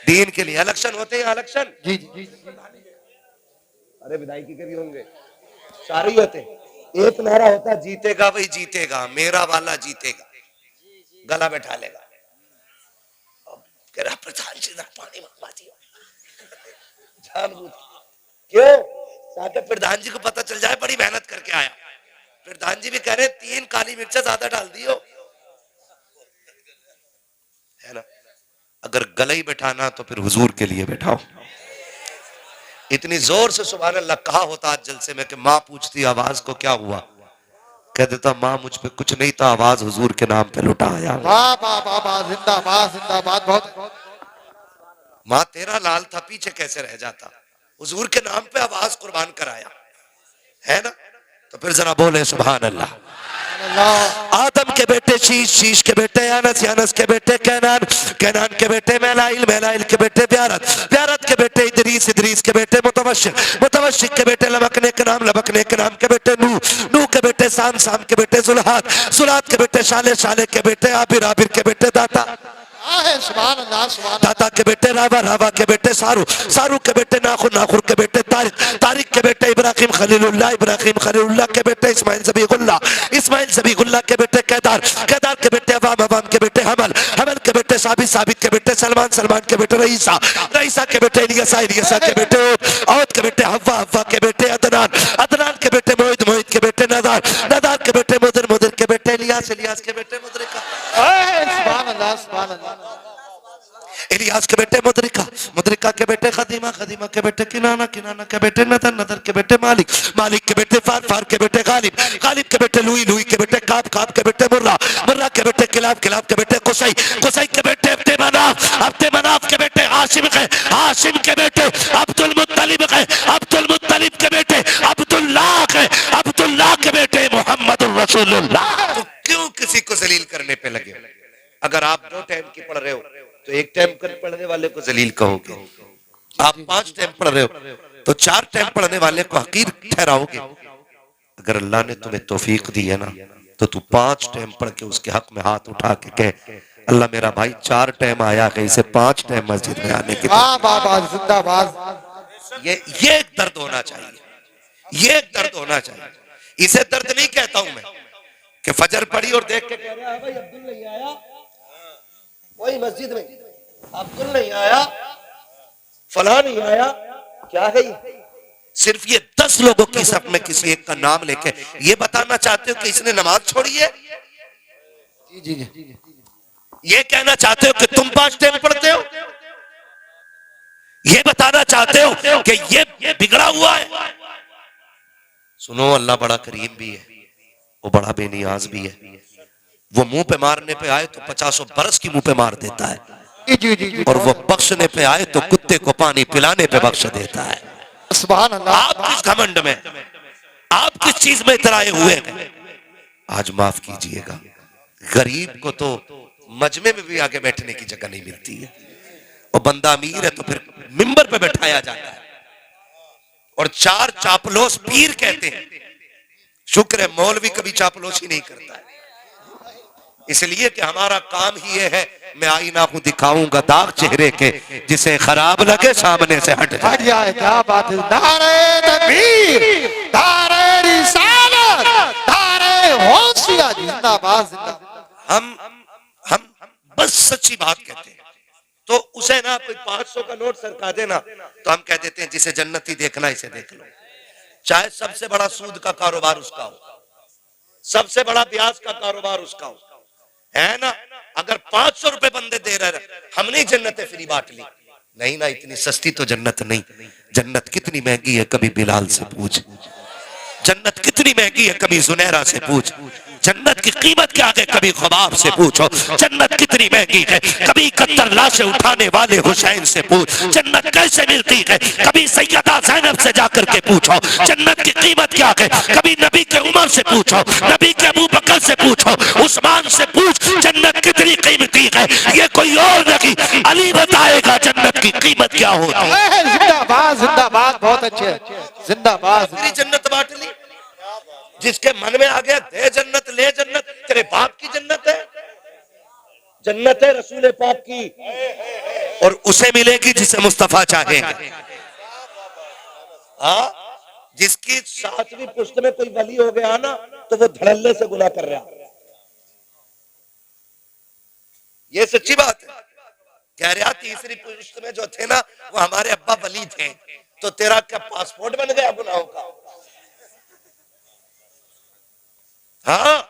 दीन के लिए। इलेक्शन होते हैं, इलेक्शन, जी जी। अरे विधायकी के भी होंगे, सारे ही होते हैं। एक नारा होता है, जीतेगा वही जीतेगा, मेरा वाला जीतेगा, गला बैठा लेगा। अब कह रहा प्रधान जी पानी मंगवा दिया, जानबूझ क्यों, ताकि प्रधान जी को पता चल जाए बड़ी मेहनत करके आया। प्रधान जी भी कह रहे 3 काली मिर्चा ज्यादा डाल दियो, है ना। अगर गले ही बैठाना तो फिर हुजूर के लिए बैठाओ। इतनी जोर से सुभान अल्लाह कहा होता आज जलसे में कि माँ पूछती आवाज को क्या हुआ, कह देता माँ मुझ पे कुछ नहीं था, आवाज हुजूर के नाम पे लुटाया। वाह वाह वाह वाह, जिंदाबाद जिंदाबाद। बहुत माँ तेरा लाल था पीछे कैसे रह जाता, हुजूर के नाम पे आवाज कुर्बान कराया, है ना। तो फिर जरा बोले सुभान अल्लाह। आदम के बेटे शीश, शीश के बेटे यानस, यानस के बेटे कैनान, कैनान के बेटे मैलाइल, मैलाइल के बेटे ब्यारत, ब्यारत के बेटे इदरीस, इदरीस के बेटे मुतवश्शिक, मुतवश्शिक के बेटे लबकने के नाम, लबकने के नाम के बेटे नूह, नूह के बेटे साम, साम के बेटे जुल्हात, जुल्हात के बेटे शाले, शाले के बेटे आबिर, आबिर के बेटे दाता, सुभान अल्लाह सुभान अल्लाह। दाता के बेटे रावा, रावा के बेटे सारू, सारू के बेटे नाखुर, नाखुर के बेटे तारिक, तारिक के बेटे इब्राहिम खलीलुल्लाह, इब्राहिम खलीलुल्लाह के बेटे इस्माइल ज़बीहुल्लाह, इस्माइल ज़बीहुल्लाह के बेटे केदार, केदार के बेटे अवाम, अवाम के बेटे हमल, हमल के बेटे साबित, साबित के बेटे सलमान, सलमान के बेटे रईसा, रईसा के बेटे इलियसा, इलियसा के बेटे औद के बेटे हव्वा, हव्वा के बेटे अदनान, अदनान के बेटे मोहित, मोहित के बेटे नदार, नदार के बेटे मुदर, मुदर के बेटे इलियास, इलियास के बेटे मुदरिका, सुभान अल्लाह सुभान अल्लाह। इलियास के बेटे मुदरिका, मुदरिका के बेटे खदीमा, खदीमा के बेटे किनाना, किनाना के बेटे नदर, नदर के बेटे मालिक, मालिक के बेटे फार, फार के बेटे गालिब, गालिब के बेटे लुई, लुई के बेटे काब, काब के बेटे मुर्रा, मुर्रा के बेटे किलाब, किलाब के बेटे कुसई, कुसई के बेटे अब्दे मनाफ, अब्दे मनाफ के बेटे हाशिम है, हाशिम के बेटे अब्दुल मुत्तलिब है, अब्दुल मुत्तलिब के बेटे अब्दुल्लाह है, अब्दुल्लाह के बेटे मोहम्मद रसूलुल्लाह। तो क्यों किसी को जलील करने पे लगे? अगर आप 2 टाइम की पढ़ रहे हो तो 1 टाइम पढ़ने वाले को जलील कहोगे, आप 5 टाइम पढ़ रहे हो तो 4 टाइम पढ़ने वाले को हकीर ठहराओगे। अगर अल्लाह ने तुम्हें तौफीक दी है ना तो तू 5 टाइम पढ़ के उसके हक में हाथ उठा के कह अल्लाह मेरा भाई 4 टाइम आया है, इसे 5 टाइम मस्जिद में आने की। वाह वाह वाह, जिंदाबाद। ये एक दर्द होना चाहिए, ये एक दर्द होना चाहिए। इसे दर्द नहीं कहता हूं मैं कि फजर पढ़ी और देख के कह रहा है भाई अब्दुल नहीं आया, वही मस्जिद में अब्दुल नहीं आया, फला नहीं आया, क्या है ये? सिर्फ ये 10 लोगों की सब में किसी एक का नाम लेके ये बताना चाहते हो कि इसने नमाज छोड़ी है? जी जी जी। ये कहना चाहते हो कि तुम 5 टाइम पढ़ते हो? ये बताना चाहते हो कि ये बिगड़ा हुआ है? सुनो, अल्लाह बड़ा करीम भी है, वो बड़ा बेनियाज भी है। वो मुंह पे मारने पे आए तो 50 बरस की मुंह पे मार देता है, जी जी जी। और वो बख्शने पे आए तो कुत्ते को पानी पिलाने पे बख्श देता है। सुभान अल्लाह। आप किस घमंड में, आप किस चीज में इतराए हुए हैं? आज माफ कीजिएगा, गरीब को तो मजमे में भी आगे बैठने की जगह नहीं मिलती है, और बंदा अमीर है तो फिर मिंबर पे बैठाया जाता है, और 4 चापलोस पीर कहते हैं। शुक्र है मौलवी कभी चापलोसी नहीं करता है, इसलिए कि हमारा काम ही ये है, मैं आईना हूं दिखाऊंगा दाग चेहरे के, जिसे खराब लगे सामने से हट जाए। क्या बात है। नारे तकबीर, नारे रिसालत, नारे होशिया, जिंदाबाद जिंदाबाद। हम बस सच्ची बात कहते हैं, तो उसे ना कोई 500 का नोट सरका देना तो हम कह देते हैं जिसे जन्नती देखना इसे देख लो। चाहे सबसे बड़ा सूद का कारोबार उसका हो, सबसे बड़ा ब्याज का कारोबार उसका हो, है ना। अगर 500 रुपए बंदे दे रहे, हमने जन्नतें फ्री बांट ली। नहीं ना, इतनी सस्ती तो जन्नत नहीं। जन्नत कितनी महंगी है कभी बिलाल से पूछ, जन्नत कितनी महंगी है कभी जुनैरा से पूछ, जन्नत की कीमत क्या है कभी ख्वाब से पूछो, जन्नत कितनी महंगी है कभी 71 लाशें उठाने वाले हुसैन से पूछ, जन्नत कैसे मिलती है कभी सैयदा ज़ैनब से जाकर के पूछो, जन्नत की कीमत क्या है कभी नबी के उमर से पूछो, नबी के अबू बकर से पूछो, उस्मान से पूछ, जन्नत कितनी कीमती है ये कोई और नहीं, अली बताएगा जन्नत की कीमत क्या होती है। जिंदाबाद जिंदाबाद, बहुत अच्छे, जिंदाबाद। जन्नत बांट ली, जिसके मन में आ गया दे जन्नत ले जन्नत, तेरे बाप की जन्नत है, जन्नत है रसूल पाक की, और उसे मिलेगी जिसे मुस्तफा चाहेंगे। हाँ, जिसकी सातवीं पुश्त में कोई वली हो गया ना तो वो धड़ल्ले से गुनाह कर रहा। ये सच्ची बात है। कह रहा तीसरी पुश्त में जो थे ना वो हमारे अब्बा वली थे, तो तेरा क्या पासपोर्ट बन गया गुनाहों का? हाँ,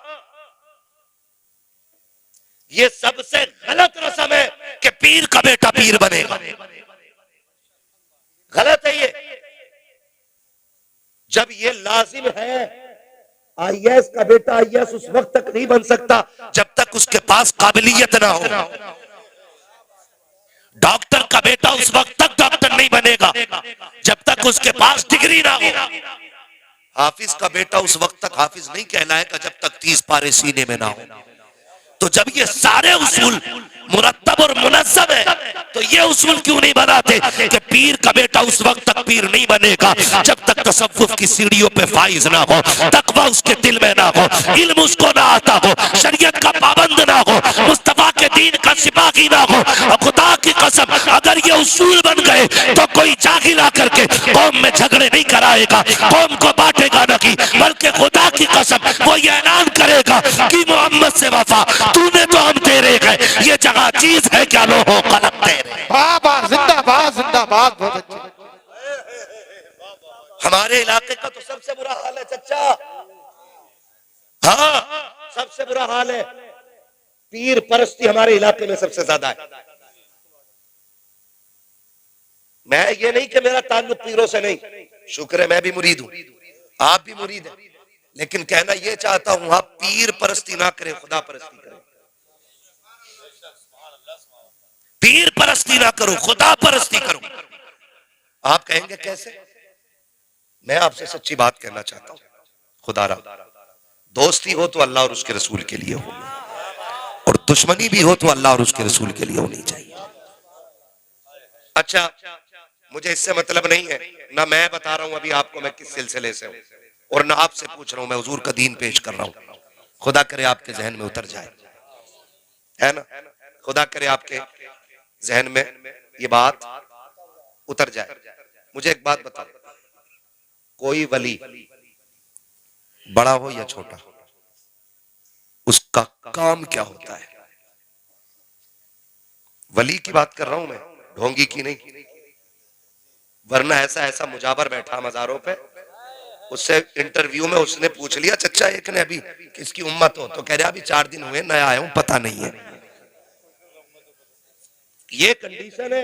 ये सबसे गलत रस्म है कि पीर का बेटा पीर बनेगा, गलत है ये। जब ये लाजिम है, आईएएस का बेटा आईएएस उस वक्त तक नहीं बन सकता जब तक उसके पास काबिलियत ना हो। डॉक्टर का बेटा उस वक्त तक डॉक्टर नहीं बनेगा जब तक उसके पास डिग्री ना हो। हाफिज का बेटा उस वक्त तक हाफिज नहीं कहलाएगा जब तक 30 पारे सीने में ना हो। तो जब ये सारे उसूल मुरत्तब और मुनज़्ज़म है तो ये उसूल क्यों नहीं बनाते कि पीर का बेटा उस वक्त तक पीर नहीं बनेगा जब तक तसव्वुफ की सीढ़ियों पे फाइज ना हो, तकवा उसके दिल में ना हो, इल्म उसको ना आता हो, शरीयत का पाबंद ना हो, मुस्तफा के दीन का सिपाही ना हो। और खुदा की कसम अगर ये उसूल बन गए तो कोई जाहिल आकर के कौम में झगड़े नहीं कराएगा, कौम को बांटेगा नहीं, बल्कि खुदा की कसम वो ये ऐलान करेगा कि मोहम्मद से वफा तूने तो हम तेरे गए, ये जगह चीज है क्या लो हो कलम तेरे। बाबा जिंदाबाद जिंदाबाद, बहुत अच्छे। हमारे इलाके का तो सबसे बुरा हाल है चच्चा। हाँ, सबसे बुरा हाल है, पीर परस्ती हमारे इलाके में सबसे ज्यादा है। मैं ये नहीं कि मेरा ताल्लुक पीरों से नहीं, शुक्र है मैं भी मुरीद हूं, आप भी मुरीद हैं, लेकिन कहना ये चाहता हूं आप पीर परस्ती ना करें, खुदा परस्ती करें। पीर परस्ती ना करो, खुदा परस्ती करो। आप कहेंगे कैसे? मैं आपसे सच्ची बात कहना चाहता हूं, खुदा रा दोस्ती हो तो अल्लाह और उसके रसूल के लिए हो, और दुश्मनी भी हो तो अल्लाह और उसके रसूल के लिए होनी चाहिए। अच्छा, मुझे इससे मतलब नहीं है, ना मैं बता रहा हूं अभी आपको मैं किस सिलसिले से हूं, और ना आपसे पूछ रहा हूं, मैं हुजूर का दीन पेश कर रहा हूं। खुदा करे आपके जहन में उतर जाए, है ना, खुदा करे आपके जहन में ये बात उतर जाए। मुझे एक बात बताओ, कोई वली बड़ा हो या छोटा, उसका काम क्या होता है? वली की बात कर रहा हूं मैं, ढोंगी की नहीं। वरना ऐसा ऐसा मुजाबर बैठा मजारों पे, उससे इंटरव्यू में उसने पूछ लिया चच्चा एक ने अभी किसकी उम्मत हो, तो कह रहा अभी 4 दिन हुए, नया आया हूं, पता नहीं है। ये कंडीशन है,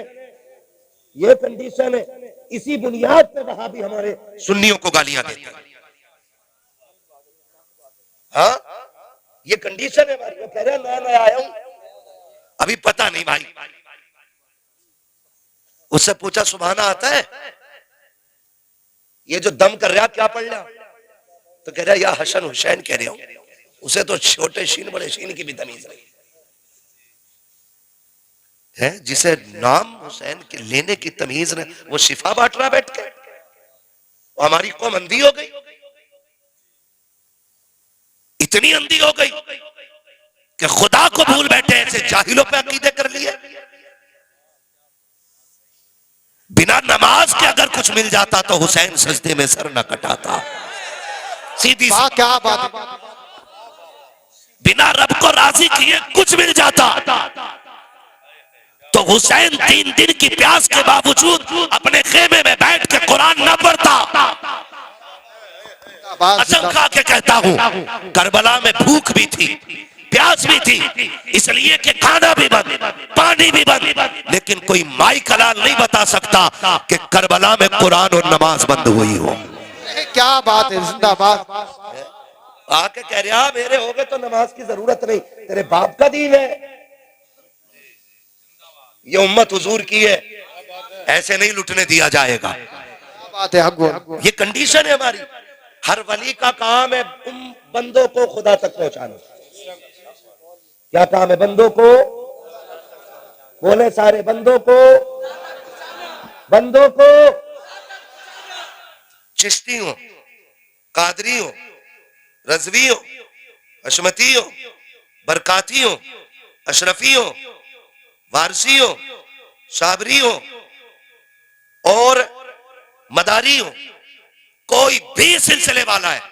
ये कंडीशन है। इसी बुनियाद पे वहां भी हमारे सुन्नियों को गालियां देते हैं। हाँ, ये कंडीशन है हमारी। वो कह रहा नया नया आया हूं, अभी पता नहीं भाई। उससे पूछा सुभाना आता है, ये जो दम कर रहा क्या पढ़ रहा, तो कह रहा या हसन हुसैन कह रहे हो, उसे तो छोटे शीन बड़े शीन की भी तमीज नहीं है, जिसे नाम हुसैन के लेने की तमीज ने वो शिफा बांट रहा बैठ के। हमारी कौम अंधी हो गई, इतनी अंधी हो गई कि खुदा को भूल बैठे, ऐसे जाहिलों पे अकीदे कर लिए। बिना नमाज के अगर कुछ मिल जाता तो हुसैन सजदे में सर न कटाता। सीधी सी क्या बात है। बिना रब को राजी किए कुछ मिल जाता तो हुसैन 3 दिन की प्यास के बावजूद अपने खेमे में बैठ के कुरान न पढ़ता। कसम खा के कहता हूं, करबला में भूख भी थी, प्यास भी थी, इसलिए कि खाना भी बंद, पानी भी बंद, लेकिन कोई माई कलाल नहीं बता सकता कि करबला में कुरान और नमाज बंद हुई हो। क्या बात है, जिंदाबाद। आके कह रहा मेरे हो गए तो नमाज की जरूरत नहीं, तेरे बाप का दीन है, ये उम्मत हुजूर की है, ऐसे नहीं लुटने दिया जाएगा। बात है, ये कंडीशन है हमारी। हर वली का काम है उन बंदों को खुदा तक पहुंचाना। क्या काम है बंदों को? बोले सारे बंदों को, बंदों को। चिश्ती हो, कादरी हो, रजवी हो, अशमती हो, बरकाती हो, अशरफी हो, वारसी हो, साबरी हो और मदारी हो, कोई भी सिलसिले वाला है,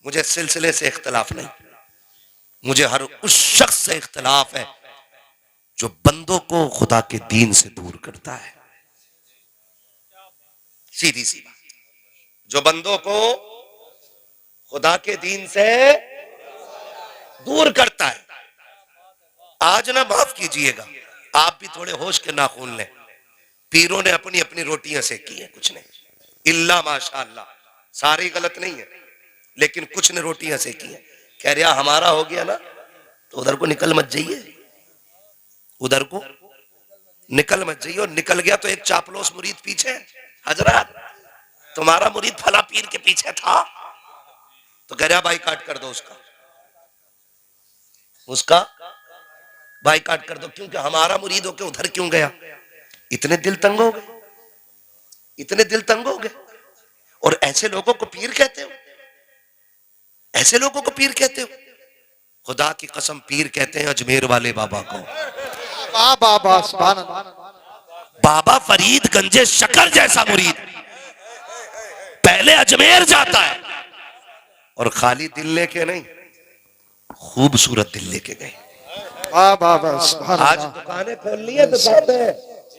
मुझे सिलसिले से इख्तलाफ नहीं, मुझे हर उस शख्स से इख्तलाफ है जो बंदों को खुदा के दीन से दूर करता है। सीधी सी बात, जो बंदों को खुदा के दीन से दूर करता है। आज ना माफ कीजिएगा, आप भी थोड़े होश के नाखून लें। पीरों ने अपनी अपनी रोटियां सेकी हैं, कुछ ने इल्ला माशाअल्लाह, सारी गलत नहीं है, लेकिन कुछ ने रोटियां सेकी हैं। कह रहा हमारा हो गया ना तो उधर को निकल मत जाइए, उधर को निकल मत जाइए। और निकल गया तो एक चापलोस मुरीद पीछे, हजरत तुम्हारा मुरीद फला पीर के पीछे था, तो कह रहा बाईकाट कर दो उसका बाईकाट कर दो, क्योंकि हमारा मुरीद होके उधर क्यों गया। इतने दिल तंग हो गए, इतने दिल तंग हो गए। और ऐसे लोगों को पीर कहते हो, ऐसे लोगों को पीर कहते हो। खुदा की कसम पीर कहते हैं अजमेर वाले बाबा को। वाह वाह वाह, सुभान अल्लाह। बाबा फरीद गंजे शकर जैसा मुरीद पहले अजमेर जाता है, और खाली दिल लेके नहीं, खूबसूरत दिल लेके गए। वाह वाह वाह, सुभान आज अल्लाह। दुकानें खोल ली है तो कहते हैं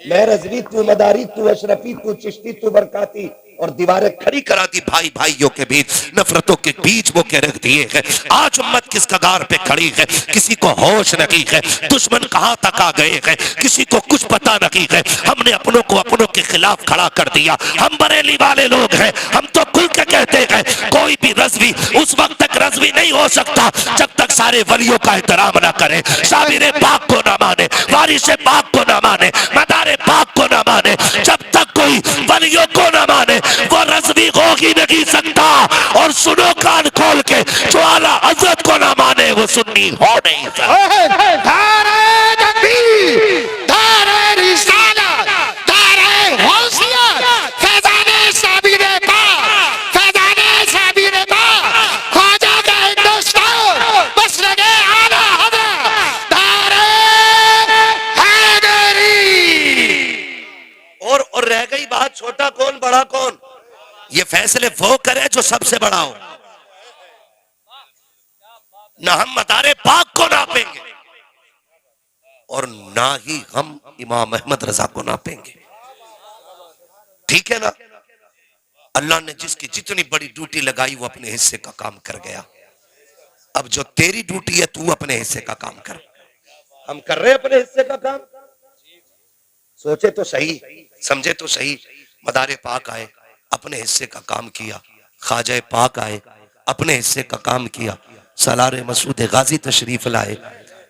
मैं रजवी, तू मदारी, तू अशरफी, तू चिश्ती, तू बरकाती, और दीवारें खड़ी करा दी भाई भाइयों के बीच, नफरतों के बीच वो के रख दिए हैं। आज उम्मत किस कगार पे खड़ी है, किसी को होश नहीं है, दुश्मन कहां तक आ गए हैं, किसी को कुछ पता नहीं है। हमने अपनों को अपनों के खिलाफ खड़ा कर दिया। हम बरेली वाले लोग हैं, हम तो खुल के कहते हैं कोई भी रजवी उस वक्त तक रजवी नहीं हो सकता जब तक सारे वलियों का एहतराम ना करे, शाबिर पाक को ना माने, वारिस पाक को ना माने, मदार पाक को ना माने। जब तक कोई वलियों को ना माने वो रज़वी हो ही नहीं सकता। और सुनो कान खोल के, जो आला हज़रत को ना माने वो सुन्नी हो नहीं सकता। धारे तकबीर, धारे रिसालत, धारे गौसियत, फैज़ाने साबिरे पाक, फैज़ाने साबिरे पाक, ख्वाजा का हिंदुस्तान, मसरक़े आला हज़रत, धारे हैदरी। और रह गई बात छोटा कौन बड़ा कौन, ये फैसले वो करे जो सबसे बड़ा हो। ना हम मदारे पाक को नापेंगे और ना ही हम इमाम अहमद रजा को नापेंगे, ठीक है ना। अल्लाह ने जिसकी जितनी बड़ी ड्यूटी लगाई वो अपने हिस्से का काम कर गया। अब जो तेरी ड्यूटी है तू अपने हिस्से का काम कर। हम कर रहे हैं अपने हिस्से का काम। सोचे तो सही, समझे तो सही। मदारे पाक आए, अपने हिस्से का काम किया। ख्वाजा पाक आए, अपने हिस्से का काम किया। सलार मसूद गाजी तशरीफ लाए,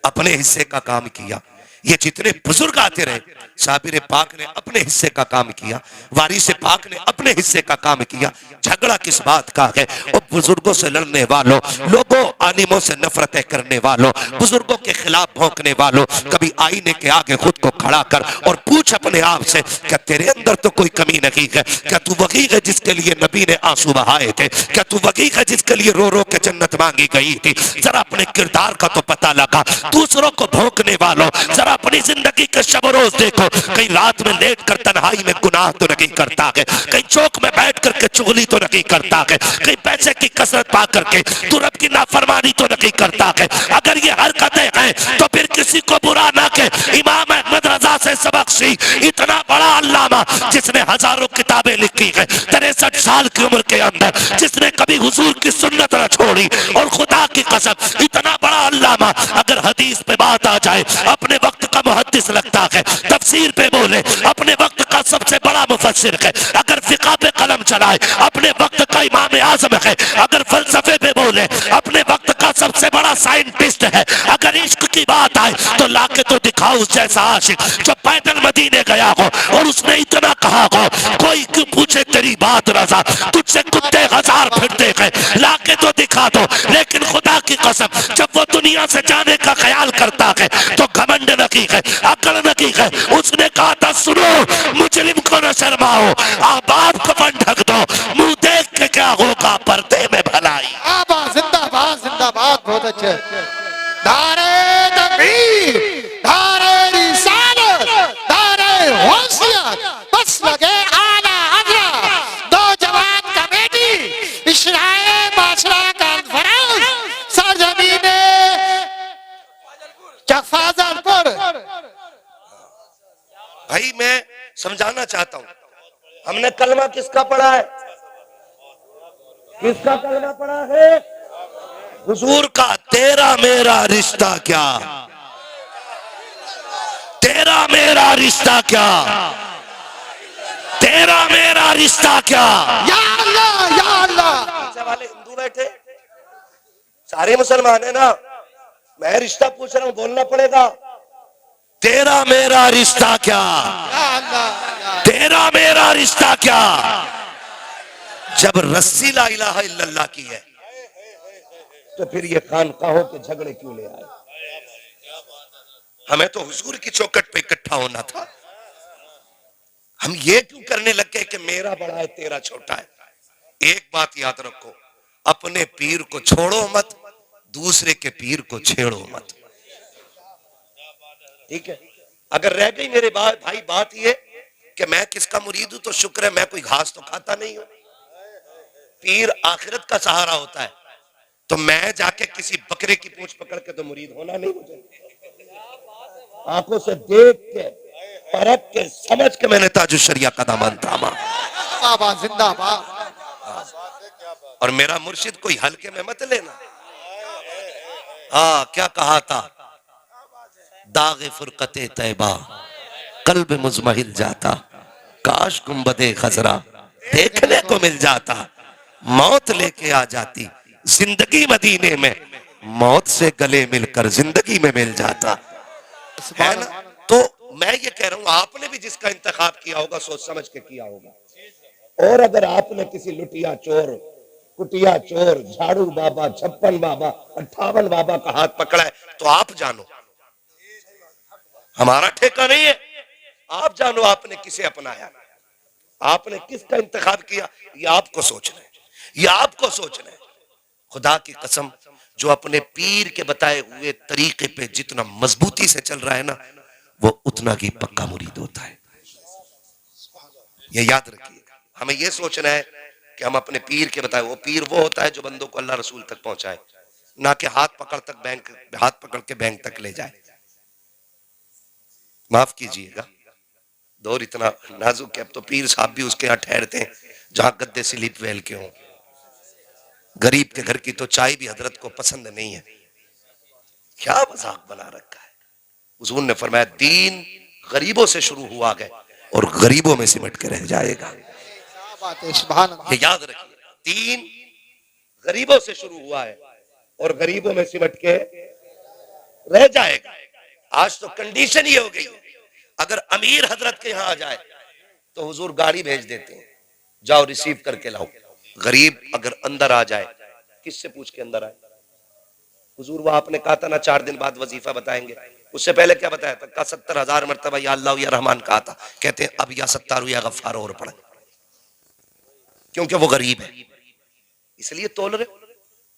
अपने हिस्से का काम किया। ये जितने बुजुर्ग आते रहे, साबिर पाक ने अपने हिस्से का काम किया, वारिस पाक ने अपने हिस्से का काम किया। झगड़ा किस बात का है? और बुजुर्गों से लड़ने वालों, लोगों आलिमों से नफरतें करने वालों, बुजुर्गों के खिलाफ भौंकने वालों, कभी आईने के आगे खुद को खड़ा कर और पूछ अपने आप से, क्या तेरे अंदर तो कोई कमी नहीं है? क्या तू वही है जिसके लिए नबी ने आंसू बहाए थे? क्या तू वही है जिसके लिए रो रो के जन्नत मांगी गई थी? जरा अपने किरदार का तो पता लगा। दूसरों को भौंकने वालों, जरा अपनी जिंदगी के शब रोज देखो। कहीं रात में लेट कर तन्हाई में गुनाह तो नहीं करता है, कहीं चौक में बैठ करके चुगली तो नहीं करता है, कहीं पैसे की कसरत पा करके तू रब की नाफरमानी तो नहीं करता है। अगर ये हरकतें हैं तो फिर किसी को बुरा ना के इमाम अहमद रजा से सबक सीख। इतना बड़ा अल्लामा जिसने हजारों किताबें लिखी है 63 साल की उम्र के अंदर, जिसने कभी हुजूर की सुन्नत न छोड़ी, और खुदा की कसम इतना बड़ा अल्लामा अगर हदीस पे बात आ जाए अपने वक्त का मुहद्दिस लगता है, तफसीर पे बोले अपने वक्त का सबसे बड़ा मुफस्सिर है, अगर फिक़ह पे कलम चलाए अपने वक्त का इमाम आज़म है, अगर फलसफे पे बोले अपने वक्त का सबसे बड़ा साइंटिस्ट है, अगर इश्क की बात आए तो लाके तो दिखाओ उस जैसा आशिक जो पैदल मदीने गया हो और उसने इतना कहा हो, कोई क्यों पूछे तेरी बात रज़ा, तुझसे कुत्ते हजार फिरते हैं, लाके तो दिखा दो। लेकिन खुदा की कसम जब वो दुनिया से जाने का ख्याल करता है तो घमंड नहीं है, अकड़ नहीं है। उसने कहा था सुनो मुजरिम को न शर्माओ, आप कफन ढक दो, मुंह देख के क्या होगा पर्दे में भलाई। बहुत अच्छे। नारे तकबीर, नारे रिसालत, नारे होशियत, बस लगे आला हजरत, नौजवान कमेटी, इशराए माशरा कॉन्फ्रेंस, सरजमीने फाजलपुर। भाई मैं समझाना चाहता हूं, हमने कलमा किसका पढ़ा है? किसका कलमा पढ़ा है? हुजूर का। तेरा मेरा रिश्ता क्या, तेरा मेरा रिश्ता क्या, तेरा मेरा रिश्ता क्या। या अल्लाह, या अल्लाह। पीछे वाले हिंदू बैठे, सारे मुसलमान है ना, मैं रिश्ता पूछ रहा हूं, बोलना पड़ेगा। तेरा मेरा रिश्ता क्या, या अल्लाह। तेरा मेरा रिश्ता क्या। जब रस्सी ला इलाहा इल्लल्लाह की है तो फिर ये खानकाहों के झगड़े क्यों ले आए? हमें तो हुजूर की चौखट पे इकट्ठा होना था। हम ये क्यों करने लग गए कि मेरा बड़ा है तेरा छोटा है? एक बात याद रखो, अपने पीर को छोड़ो मत, दूसरे के पीर को छेड़ो मत। ठीक है? अगर रह गई मेरे भाई बात ये कि मैं किसका मुरीद हूं, तो शुक्र है मैं कोई घास तो खाता नहीं हूं। पीर आखिरत का सहारा होता है, तो मैं जाके किसी बकरे की पूंछ पकड़ के तो मुरीद होना नहीं मुझे। आंखों से देख के, परख के, समझ के मैंने ताजुश शरिया का दामन थामा। बाबा जिंदाबाद। और मेरा मुर्शिद कोई हल्के में मत लेना। हाँ, क्या कहा था? दागे फुरकते तैबा कल्ब मुजमहिल जाता, काश गुंबदे खजरा देखने को मिल जाता, मौत लेके आ जाती जिंदगी मदीने में, मौत से गले मिलकर जिंदगी में मिल जाता है ना। तो मैं ये कह रहा हूं, आपने भी जिसका इंतखाब किया होगा सोच समझ के किया होगा। और अगर आपने किसी लुटिया चोर, कुटिया चोर, झाड़ू बाबा, 56 बाबा, 58 बाबा का हाथ पकड़ा है, तो आप जानो, हमारा ठेका नहीं है। आप जानो आपने किसे अपनाया, आपने किसका इंतखाब किया, ये आपको सोचना है, ये आपको सोचना है। खुदा की कसम, जो अपने पीर के बताए हुए तरीके पे जितना मजबूती से चल रहा है ना, वो उतना ही पक्का मुरीद होता है। ये याद रखिएगा। हमें ये सोचना है कि हम अपने पीर के बताए, वो पीर वो होता है जो बंदों को अल्लाह रसूल तक पहुंचाए, ना कि हाथ पकड़ के बैंक तक ले जाए। माफ कीजिएगा, दौर इतना नाजुक है। अब तो पीर साहब भी उसके यहाँ ठहरते हैं जहां गद्दे स्लीप वेल के हों। गरीब के घर की तो चाय भी हजरत को पसंद नहीं है। क्या मजाक बना रखा है। हुजूर ने फरमाया, दीन गरीबों से शुरू हुआ है और गरीबों में सिमट के रह जाएगा। ये याद रखिए, दीन गरीबों से शुरू हुआ है और गरीबों में सिमट के रह जाएगा। आज तो कंडीशन ये हो गई है, अगर अमीर हजरत के यहां आ जाए तो हुजूर गाड़ी भेज देते हैं, जाओ रिसीव करके लाओ। गरीब अगर अंदर आ जाए, किससे पूछ के अंदर आए? हुजूर वो आपने कहा था ना 4 दिन बाद वजीफा बताएंगे, उससे पहले क्या बताया था? 70,000 मरतबा या अल्लाह या रहमान कहा था। कहते हैं अब या सत्तारू या गफ्फार और पढ़े, क्योंकि वो गरीब है इसलिए तोल रहे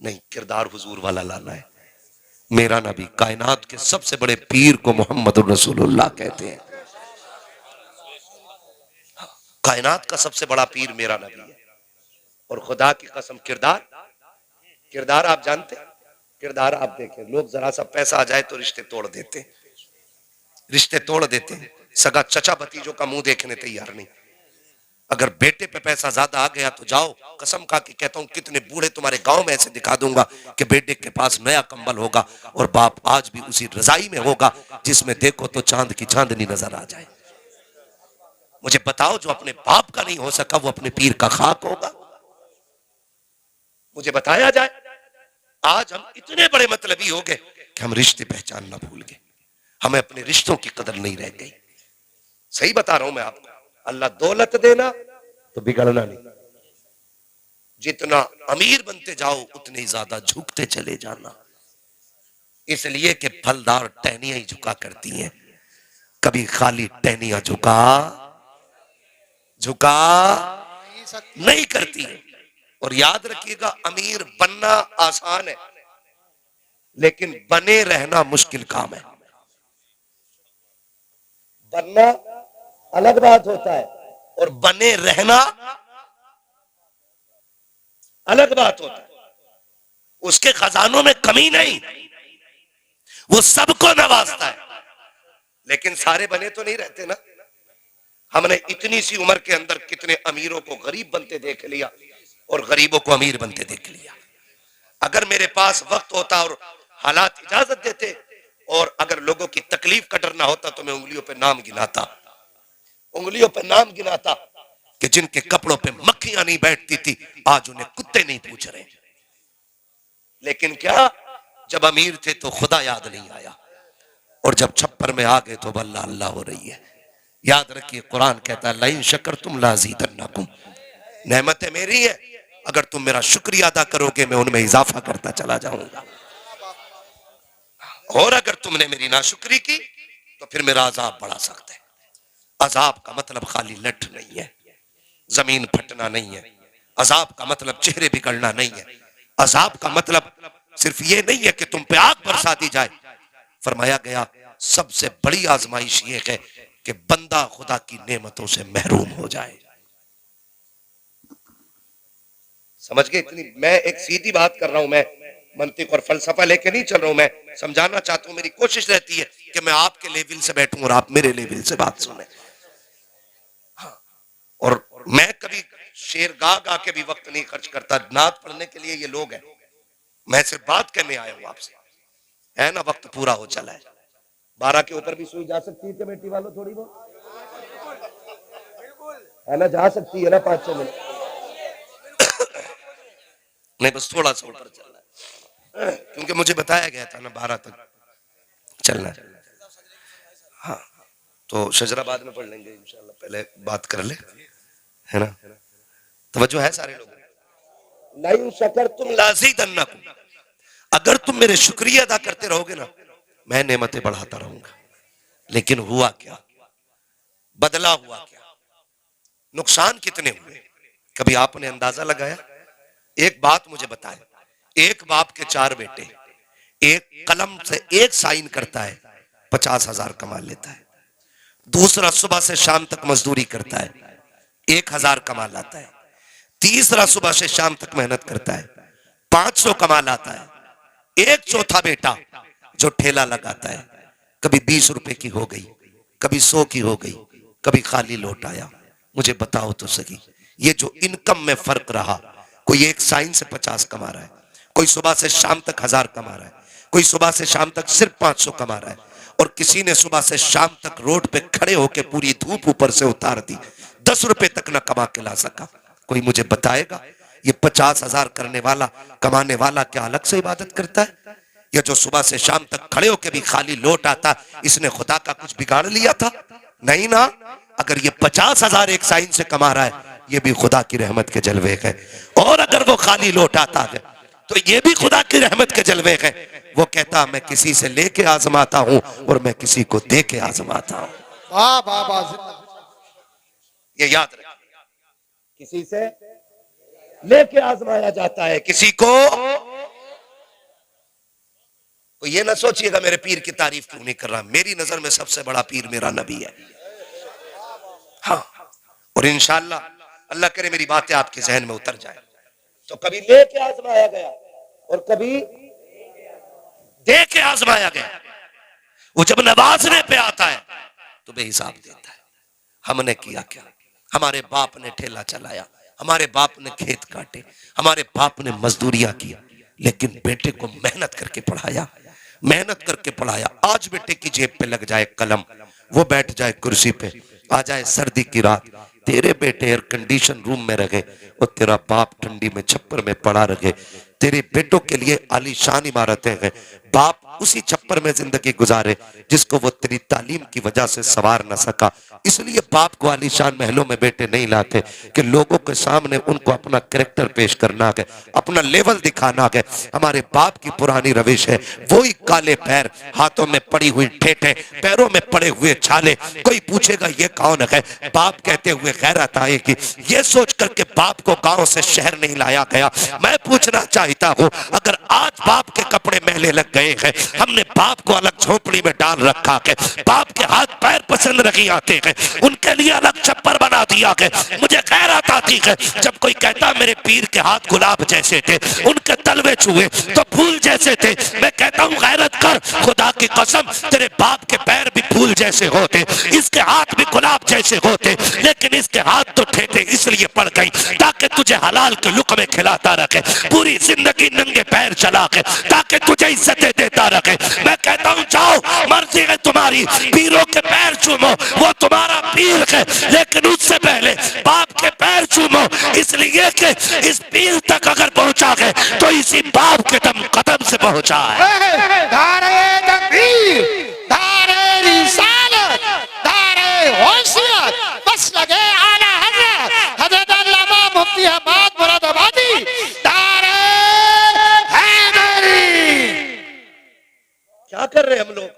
नहीं। किरदार हुजूर वाला लाना है। मेरा नबी कायनात के सबसे बड़े पीर को मोहम्मद रसूलुल्लाह कहते हैं। कायनात का सबसे बड़ा पीर मेरा नबी है। और खुदा की कसम, किरदार आप जानते हैं? किरदार आप देखें, लोग जरा सा पैसा आ जाए तो रिश्ते तोड़ देते, रिश्ते तोड़ देते हैं। सगा चचा भतीजों का मुंह देखने तैयार नहीं। अगर बेटे पे पैसा ज्यादा आ गया तो जाओ, कसम खा के कहता हूं, कितने बूढ़े तुम्हारे गांव में ऐसे दिखा दूंगा कि बेटे के पास नया कंबल होगा और बाप आज भी उसी रजाई में होगा जिसमें देखो तो चांद की चांदनी नजर आ जाए। मुझे बताओ, जो अपने बाप का नहीं हो सका वो अपने पीर का खाक होगा? मुझे बताया जाए। आज हम इतने बड़े मतलबी हो गए कि हम रिश्ते पहचानना भूल गए, हमें अपने रिश्तों की कदर नहीं रह गई। सही बता रहा हूं मैं आपको। अल्लाह दौलत देना तो बिगड़ना नहीं। जितना अमीर बनते जाओ उतने ही ज्यादा झुकते चले जाना, इसलिए कि फलदार टहनियां ही झुका करती हैं, कभी खाली टहनियां झुका नहीं करती। और याद रखिएगा, अमीर बनना आसान है, लेकिन बने रहना मुश्किल काम है। बनना अलग बात होता है और बने रहना अलग बात होता है। उसके खजानों में कमी नहीं, वो सबको नवाजता है, लेकिन सारे बने तो नहीं रहते ना। हमने इतनी सी उम्र के अंदर कितने अमीरों को गरीब बनते देख लिया और गरीबों को अमीर बनते देख लिया। अगर मेरे पास वक्त होता और हालात इजाजत देते और अगर लोगों की तकलीफ का डर ना होता तो मैं उंगलियों पे नाम गिनाता, उंगलियों पे नाम गिनाता कि जिनके कपड़ों पे मक्खियां नहीं बैठती थी आज उन्हें कुत्ते नहीं पूछ रहे। लेकिन क्या, जब अमीर थे तो खुदा याद नहीं आया और जब छप्पर में आ गए तो अल्लाह अल्लाह हो रही है। याद रखिए, कुरान कहता है लाइन शकर तुम लाज़ीदन्नकुम, नेमतें मेरी है, अगर तुम मेरा शुक्रिया अदा करोगे मैं उनमें इजाफा करता चला जाऊंगा, और अगर तुमने मेरी नाशुक्री की तो फिर मेरा अजाब बढ़ा सकता है। अजाब का मतलब खाली लठ नहीं है, जमीन फटना नहीं है। अजाब का मतलब चेहरे बिगड़ना नहीं है। अजाब का मतलब सिर्फ ये नहीं है कि तुम पे आग बरसा दी जाए। फरमाया गया सबसे बड़ी आजमाइश ये है कि बंदा खुदा की नेमतों से महरूम हो जाए। समझ गए? इतनी मैं एक सीधी बात कर रहा हूं, मैं मंतिक और फलसफा लेके नहीं चल रहा हूं, मैं समझाना चाहता हूं। मेरी कोशिश रहती है कि मैं आपके लेवल से बैठूं और आप मेरे लेवल से बात सुने। हाँ, और मैं कभी शेर गा गा के भी वक्त नहीं खर्च करता। नात पढ़ने के लिए ये लोग हैं, मैं सिर्फ बात करने आया हूं आपसे, है ना। वक्त पूरा हो चला है, 12 के ऊपर भी सुई जा सकती है कमेटी वालों, थोड़ी बहुत है ना, जा सकती है ना 5-6 मिनट नहीं, बस थोड़ा सा ऊपर चलना है क्योंकि मुझे बताया गया था ना 12 तक चलना है। हाँ, तो शजरा बाद में पढ़ लेंगे इंशाल्लाह, पहले बात कर ले, है ना। तवज्जो है सारे लोग? लाइन शकर तुम लाज़ीदन्नकुम, अगर तुम मेरे शुक्रिया अदा करते रहोगे ना मैं नेमतें बढ़ाता रहूंगा। लेकिन हुआ क्या, बदला हुआ क्या, नुकसान कितने हुए, कभी आपने अंदाजा लगाया? एक बात मुझे बताएं, एक बाप के 4 बेटे, एक कलम से एक साइन करता है 50,000 कमा लेता है, दूसरा सुबह से शाम तक मजदूरी करता है 1,000 कमा लाता है, तीसरा सुबह से शाम तक मेहनत करता है 500 कमा लाता है, एक चौथा बेटा जो ठेला लगाता है, कभी 20 रुपए की हो गई, कभी 100 की हो गई, कभी खाली लौट आया। मुझे बताओ तो सही, ये जो इनकम में फर्क रहा, कोई एक साइन से 50 कमा रहा है, कोई सुबह से शाम तक 1000 कमा रहा है, कोई सुबह से शाम तक सिर्फ 500 कमा रहा है, और किसी ने सुबह से शाम तक रोड पे खड़े होकर पूरी धूप ऊपर से उतार दी, 10 रुपए तक ना कमा के ला सका। कोई मुझे बताएगा ये 50,000 करने वाला, कमाने वाला क्या अलग से इबादत करता है? या जो सुबह से शाम तक खड़े होकर भी खाली लौट आता, इसने खुदा का कुछ बिगाड़ लिया था? नहीं ना। अगर ये 50,000 एक साइन से कमा रहा है ये भी खुदा की रहमत के जलवे है, और अगर वो खाली लौट आता है तो ये भी खुदा की रहमत के जलवे है। वो कहता मैं किसी से लेके आजमाता हूं और मैं किसी को दे के आजमाता हूं। वाह वाह वाह, ये याद रखिए, किसी से लेके आजमाया जाता है, किसी को। तो ये ना सोचिएगा मेरे पीर की तारीफ क्यों नहीं कर रहा, मेरी नजर में सबसे बड़ा पीर मेरा नबी है। हाँ, और इंशाअल्लाह अल्लाह करे मेरी बातें आपके जहन में उतर जाए। तो कभी लेके आजमाया गया और कभी दे के आजमाया गया। वो जब नवाजने पे आता है तो बेहिसाब देता है। हमने किया क्या? हमारे बाप ने ठेला चलाया, हमारे बाप ने खेत काटे, हमारे बाप ने मजदूरियां किया, लेकिन बेटे को मेहनत करके पढ़ाया, मेहनत करके पढ़ाया। आज बेटे की जेब पे लग जाए कलम, वो बैठ जाए कुर्सी पे, आ जाए सर्दी की रात, तेरे बेटे एयर कंडीशन रूम में रहे और तेरा बाप ठंडी में छप्पर में पड़ा रहे। तेरे बेटों के लिए आलीशान इमारतें हैं, बाप उसी छप्पर में जिंदगी गुजारे जिसको वो तेरी तालीम की वजह से सवार न सका। इसलिए बाप को आलीशान महलों में बेटे नहीं लाते कि लोगों के सामने उनको अपना कैरेक्टर पेश करना है, अपना लेवल दिखाना है। हमारे बाप की पुरानी रविश है, वही काले पैर, हाथों में पड़ी हुई ठेठे, पैरों में पड़े हुए छाले। कोई पूछेगा ये कौन है? बाप कहते हुए गैरत आएगी, ये सोच करके बाप को गांव से शहर नहीं लाया गया। मैं पूछना चाहता हूं, अगर आज बाप के कपड़े मैले लग गए हैं, हमने बाप को अलग झोपड़ी में डाल रखा है, बाप के हाथ पैर पसंद नहीं आते हैं, उनके लिए अलग छप्पर बना दिया है। मुझे खैरात आती है जब कोई कहता मेरे पीर के हाथ गुलाब जैसे थे, उनके तलवे छुए तो फूल जैसे थे। मैं कहता हूँ गैरत कर, खुदा की कसम तेरे बाप के पैर भी फूल जैसे होते, इसके हाथ भी गुलाब जैसे होते, लेकिन इसके हाथ तो ठेठे इसलिए पड़ गई ताकि तुझे हलाल के लुक़मे खिलाता रखे, पूरी जिंदगी नंगे पैर चला के ताकि तुझे इज्जतें देता रखे। मैं कहता हूँ जाओ, मर्जी है तुम्हारी, पीरों के पैर चूमो, वो तुम्हारा पीर है, लेकिन उससे पहले बाप के पैर चूमो, इसलिए कि इस पीर तक अगर पहुंचा है तो इसी बाप के दम कदम से पहुंचा है। धारे तकबीर, धारे रिसालत, धारे होशियत, बस लगे आला हज़रत हज़रत अल्लामा मुफ्ती हमाद मुरादाबादी, धारे हैदरी। क्या कर रहे हैं हम लोग?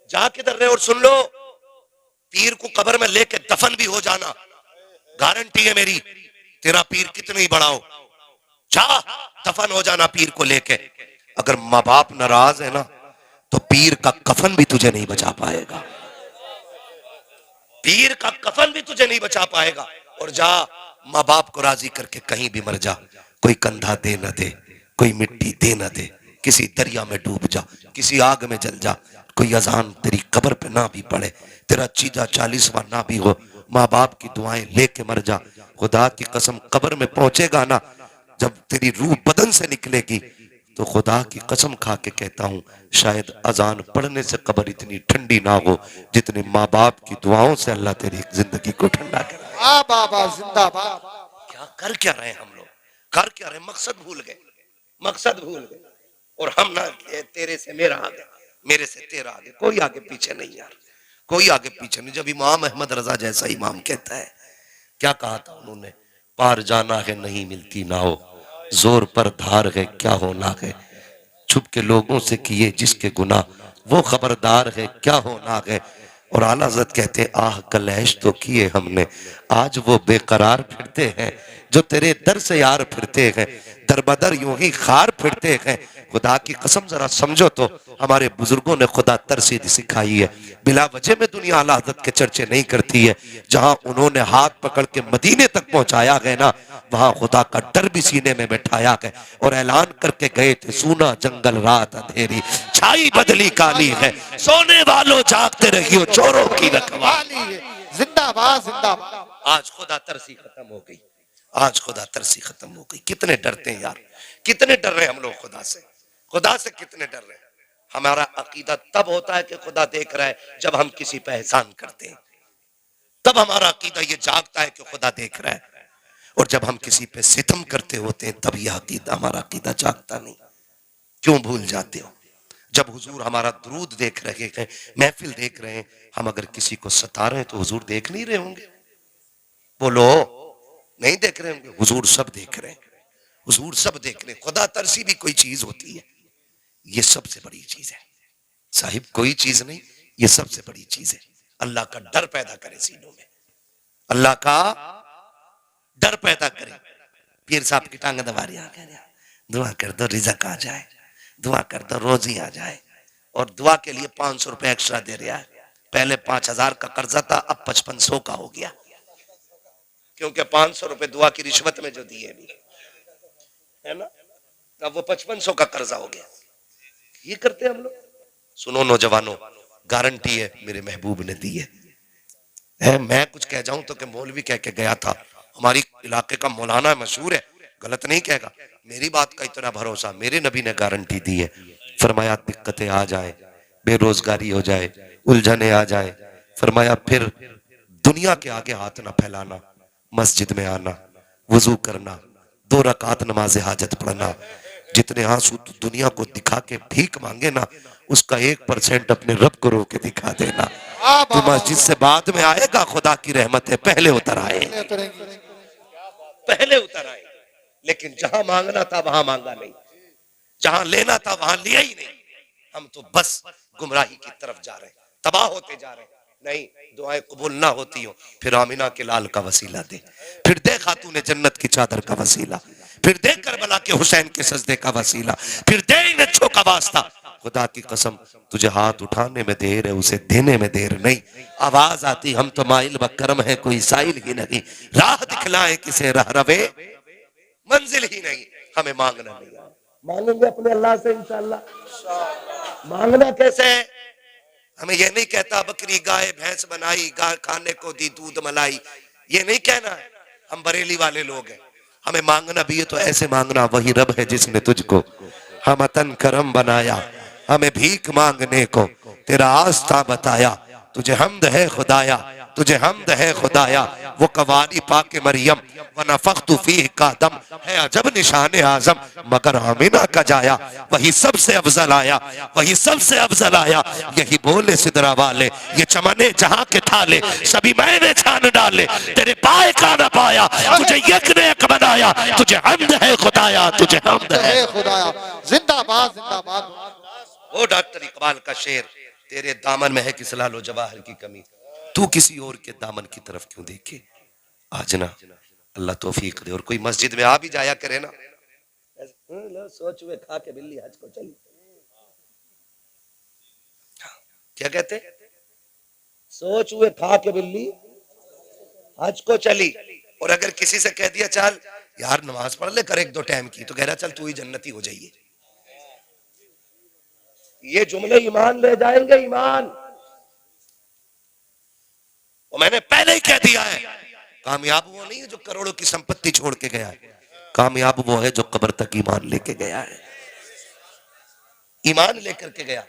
जा किधर रहे? और सुन लो, पीर को कब्र में लेके दफन भी हो जाना, गारंटी है मेरी, तेरा पीर कितना ही बड़ा हो, जा दफन हो जाना पीर को लेके। अगर माँ बाप नाराज है ना तो पीर का कफन भी तुझे नहीं बचा पाएगा, पीर का कफन भी तुझे नहीं बचा पाएगा। और जा माँ बाप को राजी करके कहीं भी मर जा, कोई कंधा दे न दे, कोई मिट्टी दे न दे, किसी दरिया में डूब जा, किसी आग में जल जा, कोई अजान तेरी कब्र पे ना भी पड़े, तेरा चीजा 40वां ना भी हो, माँ बाप की दुआएं लेके मर जा। खुदा की कसम कब्र में पहुंचेगा ना, जब तेरी रूह बदन से निकलेगी तो खुदा की कसम खा के कहता हूं शायद अजान पढ़ने से कब्र इतनी ठंडी ना हो जितने माँ बाप की दुआओं से अल्लाह तेरी जिंदगी को ठंडा करे। बाबा जिंदाबाद। क्या कर क्या रहे हम लोग, कर क्या रहे? मकसद भूल गए, मकसद भूल गए। और हम ना तेरे से मेरा आगे, मेरे से तेरा आगे, कोई आगे पीछे नहीं यार, कोई आगे पीछे नहीं। जब इमाम अहमद रजा जैसा इमाम कहता है, क्या कहा था उन्होंने, पार जाना है नहीं मिलती ना हो, जोर पर धार है क्या होना है, छुप के लोगों से किए जिसके गुनाह वो खबरदार है क्या होना है। और आला हज़रत कहते आह कलैश तो किए हमने, आज वो बेकरार फिरते हैं जो तेरे दर से यार फिरते हैं, दर बदर यूं ही खार फिरते हैं। खुदा की कसम जरा समझो तो, हमारे बुजुर्गों ने खुदा तरसीद सिखाई है, बिला वजह में दुनिया आला हज़रत के चर्चे नहीं करती है। जहां उन्होंने हाथ पकड़ के मदीने तक पहुंचाया गया ना, वहां खुदा का डर भी सीने में बैठाया गया और ऐलान करके गए थे, सूना जंगल रात अंधेरी, छाई बदली काली है, सोने वालों जागते रहियो चोरों की रखवाली है। जिंदाबाद जिंदाबाद। आज खुदा तरसी खत्म हो गई, आज खुदा तरसी खत्म हो गई। कितने डरते हैं यार, कितने डर रहे हैं हम लोग खुदा से, खुदा से कितने डर रहे हैं। हमारा अकीदा तब होता है कि खुदा देख रहा है जब हम किसी पे एहसान करते हैं, तब हमारा अकीदा ये जागता है कि खुदा देख रहा है। और जब हम किसी पे सितम करते होते हैं तब यह अकीदा, हमारा अकीदा जागता नहीं। क्यों भूल जाते हो? जब हुजूर हमारा दुरूद देख रहे हैं, महफिल देख रहे हैं, हम अगर किसी को सता रहे हैं तो हुजूर देख नहीं रहे होंगे? बोलो, नहीं देख रहे होंगे? हुजूर सब देख रहे हैं, हुजूर सब देख रहे हैं। खुदा तरसी भी कोई चीज होती है, ये सबसे बड़ी चीज है साहिब, कोई चीज नहीं, ये सबसे बड़ी चीज है। अल्लाह का डर पैदा करे सीनों में, अल्लाह का डर पैदा करे। पीर साहब की टांग दबा रही, दुआ कर दो रिज़्क़ आ जाए, दुआ कर दो रोजी आ जाए, और दुआ के लिए 500 रुपए एक्स्ट्रा दे रहा है। पहले 5000 का कर्जा था, अब 5500 का हो गया, क्योंकि 500 रुपए दुआ की रिश्वत में जो दिए भी है ना, अब वो 5500 का कर्जा हो गया। ये करते हम लोग। सुनो नौजवानों, गारंटी है मेरे महबूब ने दी है। मैं कुछ कह जाऊं तो कि मौलवी कह के गया था, हमारी इलाके का मौलाना मशहूर है, गलत नहीं कहेगा, मेरी बात का इतना भरोसा, मेरे नबी ने गारंटी दी है। फरमाया दिक्कतें आ जाए, बेरोजगारी हो जाए, उलझने आ जाए, फरमाया फिर दुनिया के आगे हाथ ना फैलाना, मस्जिद में आना, वजू करना, 2 रकात नमाज हाजत पढ़ना, जितने आंसू दुनिया को दिखा के भीख मांगे ना, उसका 1% अपने रब को रो के दिखा देना। तो मस्जिद से बाद में आएगा, खुदा की रहमत है पहले उतर आए, पहले उतर आए। लेकिन जहां मांगना था वहां मांगा नहीं, जहां लेना था वहां लिया ही नहीं। हम तो बस गुमराही की तरफ जा रहे हैं, तबाह होते जा रहे हैं। नहीं, दुआएं कबूल ना होती हो, फिर आमिना के लाल का वसीला दे, फिर दे खातून जन्नत की चादर का वसीला, फिर दे करबला के हुसैन के सजदे का वसीला, फिर दे इन अच्छों का वास्ता। खुदा की कसम, तुझे हाथ उठाने में देर है, उसे देने में देर नहीं। आवाज आती हम तो माइल व करम है, कोई साइल ही नहीं, राह दिखलाए किसे राह रवे, मंजिल ही नहीं। हमें मांगना नहीं आया, मांगेंगे अपने अल्लाह से इंशाअल्लाह। मांगना कैसे है? हमें यह नहीं कहता बकरी गाय भैंस बनाई, गाय खाने को दी दूध मलाई, ये नहीं कहना है। हम बरेली वाले लोग हैं, हमें मांगना भी है तो ऐसे मांगना, वही रब है जिसने तुझको हमतन करम बनाया, हमें भीख मांगने को तेरा आस्था बताया। तुझे हमद है खुदाया, तुझे हमद है खुदाया, वो कवाली पाके मरियम व नफख्तु फीह का दम है अजब निशान आजम, मगर आमिना का जाया वही सबसे अफजल आया, वही सबसे अफजल आया। यही बोले सिदरा वाले, ये चमने जहां के थाले, सभी मैंने छान डाले, तेरे पाए का न पाया, तुझे यक ने यक बनाया, तुझे हमद है खुदाया, तुझे हमद है खुदाया। जिंदाबाद जिंदाबाद। वो डॉक्टर इकबाल का शेर, तेरे दामन में है किस लालो जवाहर की कमी, तू किसी और के दामन की तरफ क्यों देखे। आज ना अल्लाह तौफीक दे, और कोई मस्जिद में आ भी जाया करे ना, सोच हुए खा के बिल्ली हज को चली, क्या कहते, सोच हुए खा के बिल्ली हज को चली। और अगर किसी से कह दिया चल यार नमाज पढ़ ले कर एक दो टाइम की, तो कह रहा चल तू ही जन्नती हो जाइए। ये जुमले ईमान ले जाएंगे, ईमान। और मैंने पहले ही कह दिया है, कामयाब वो नहीं है जो करोड़ों की संपत्ति छोड़ के गया है, कामयाब वो है जो कब्र तक ईमान लेके गया है, ईमान लेकर के गया।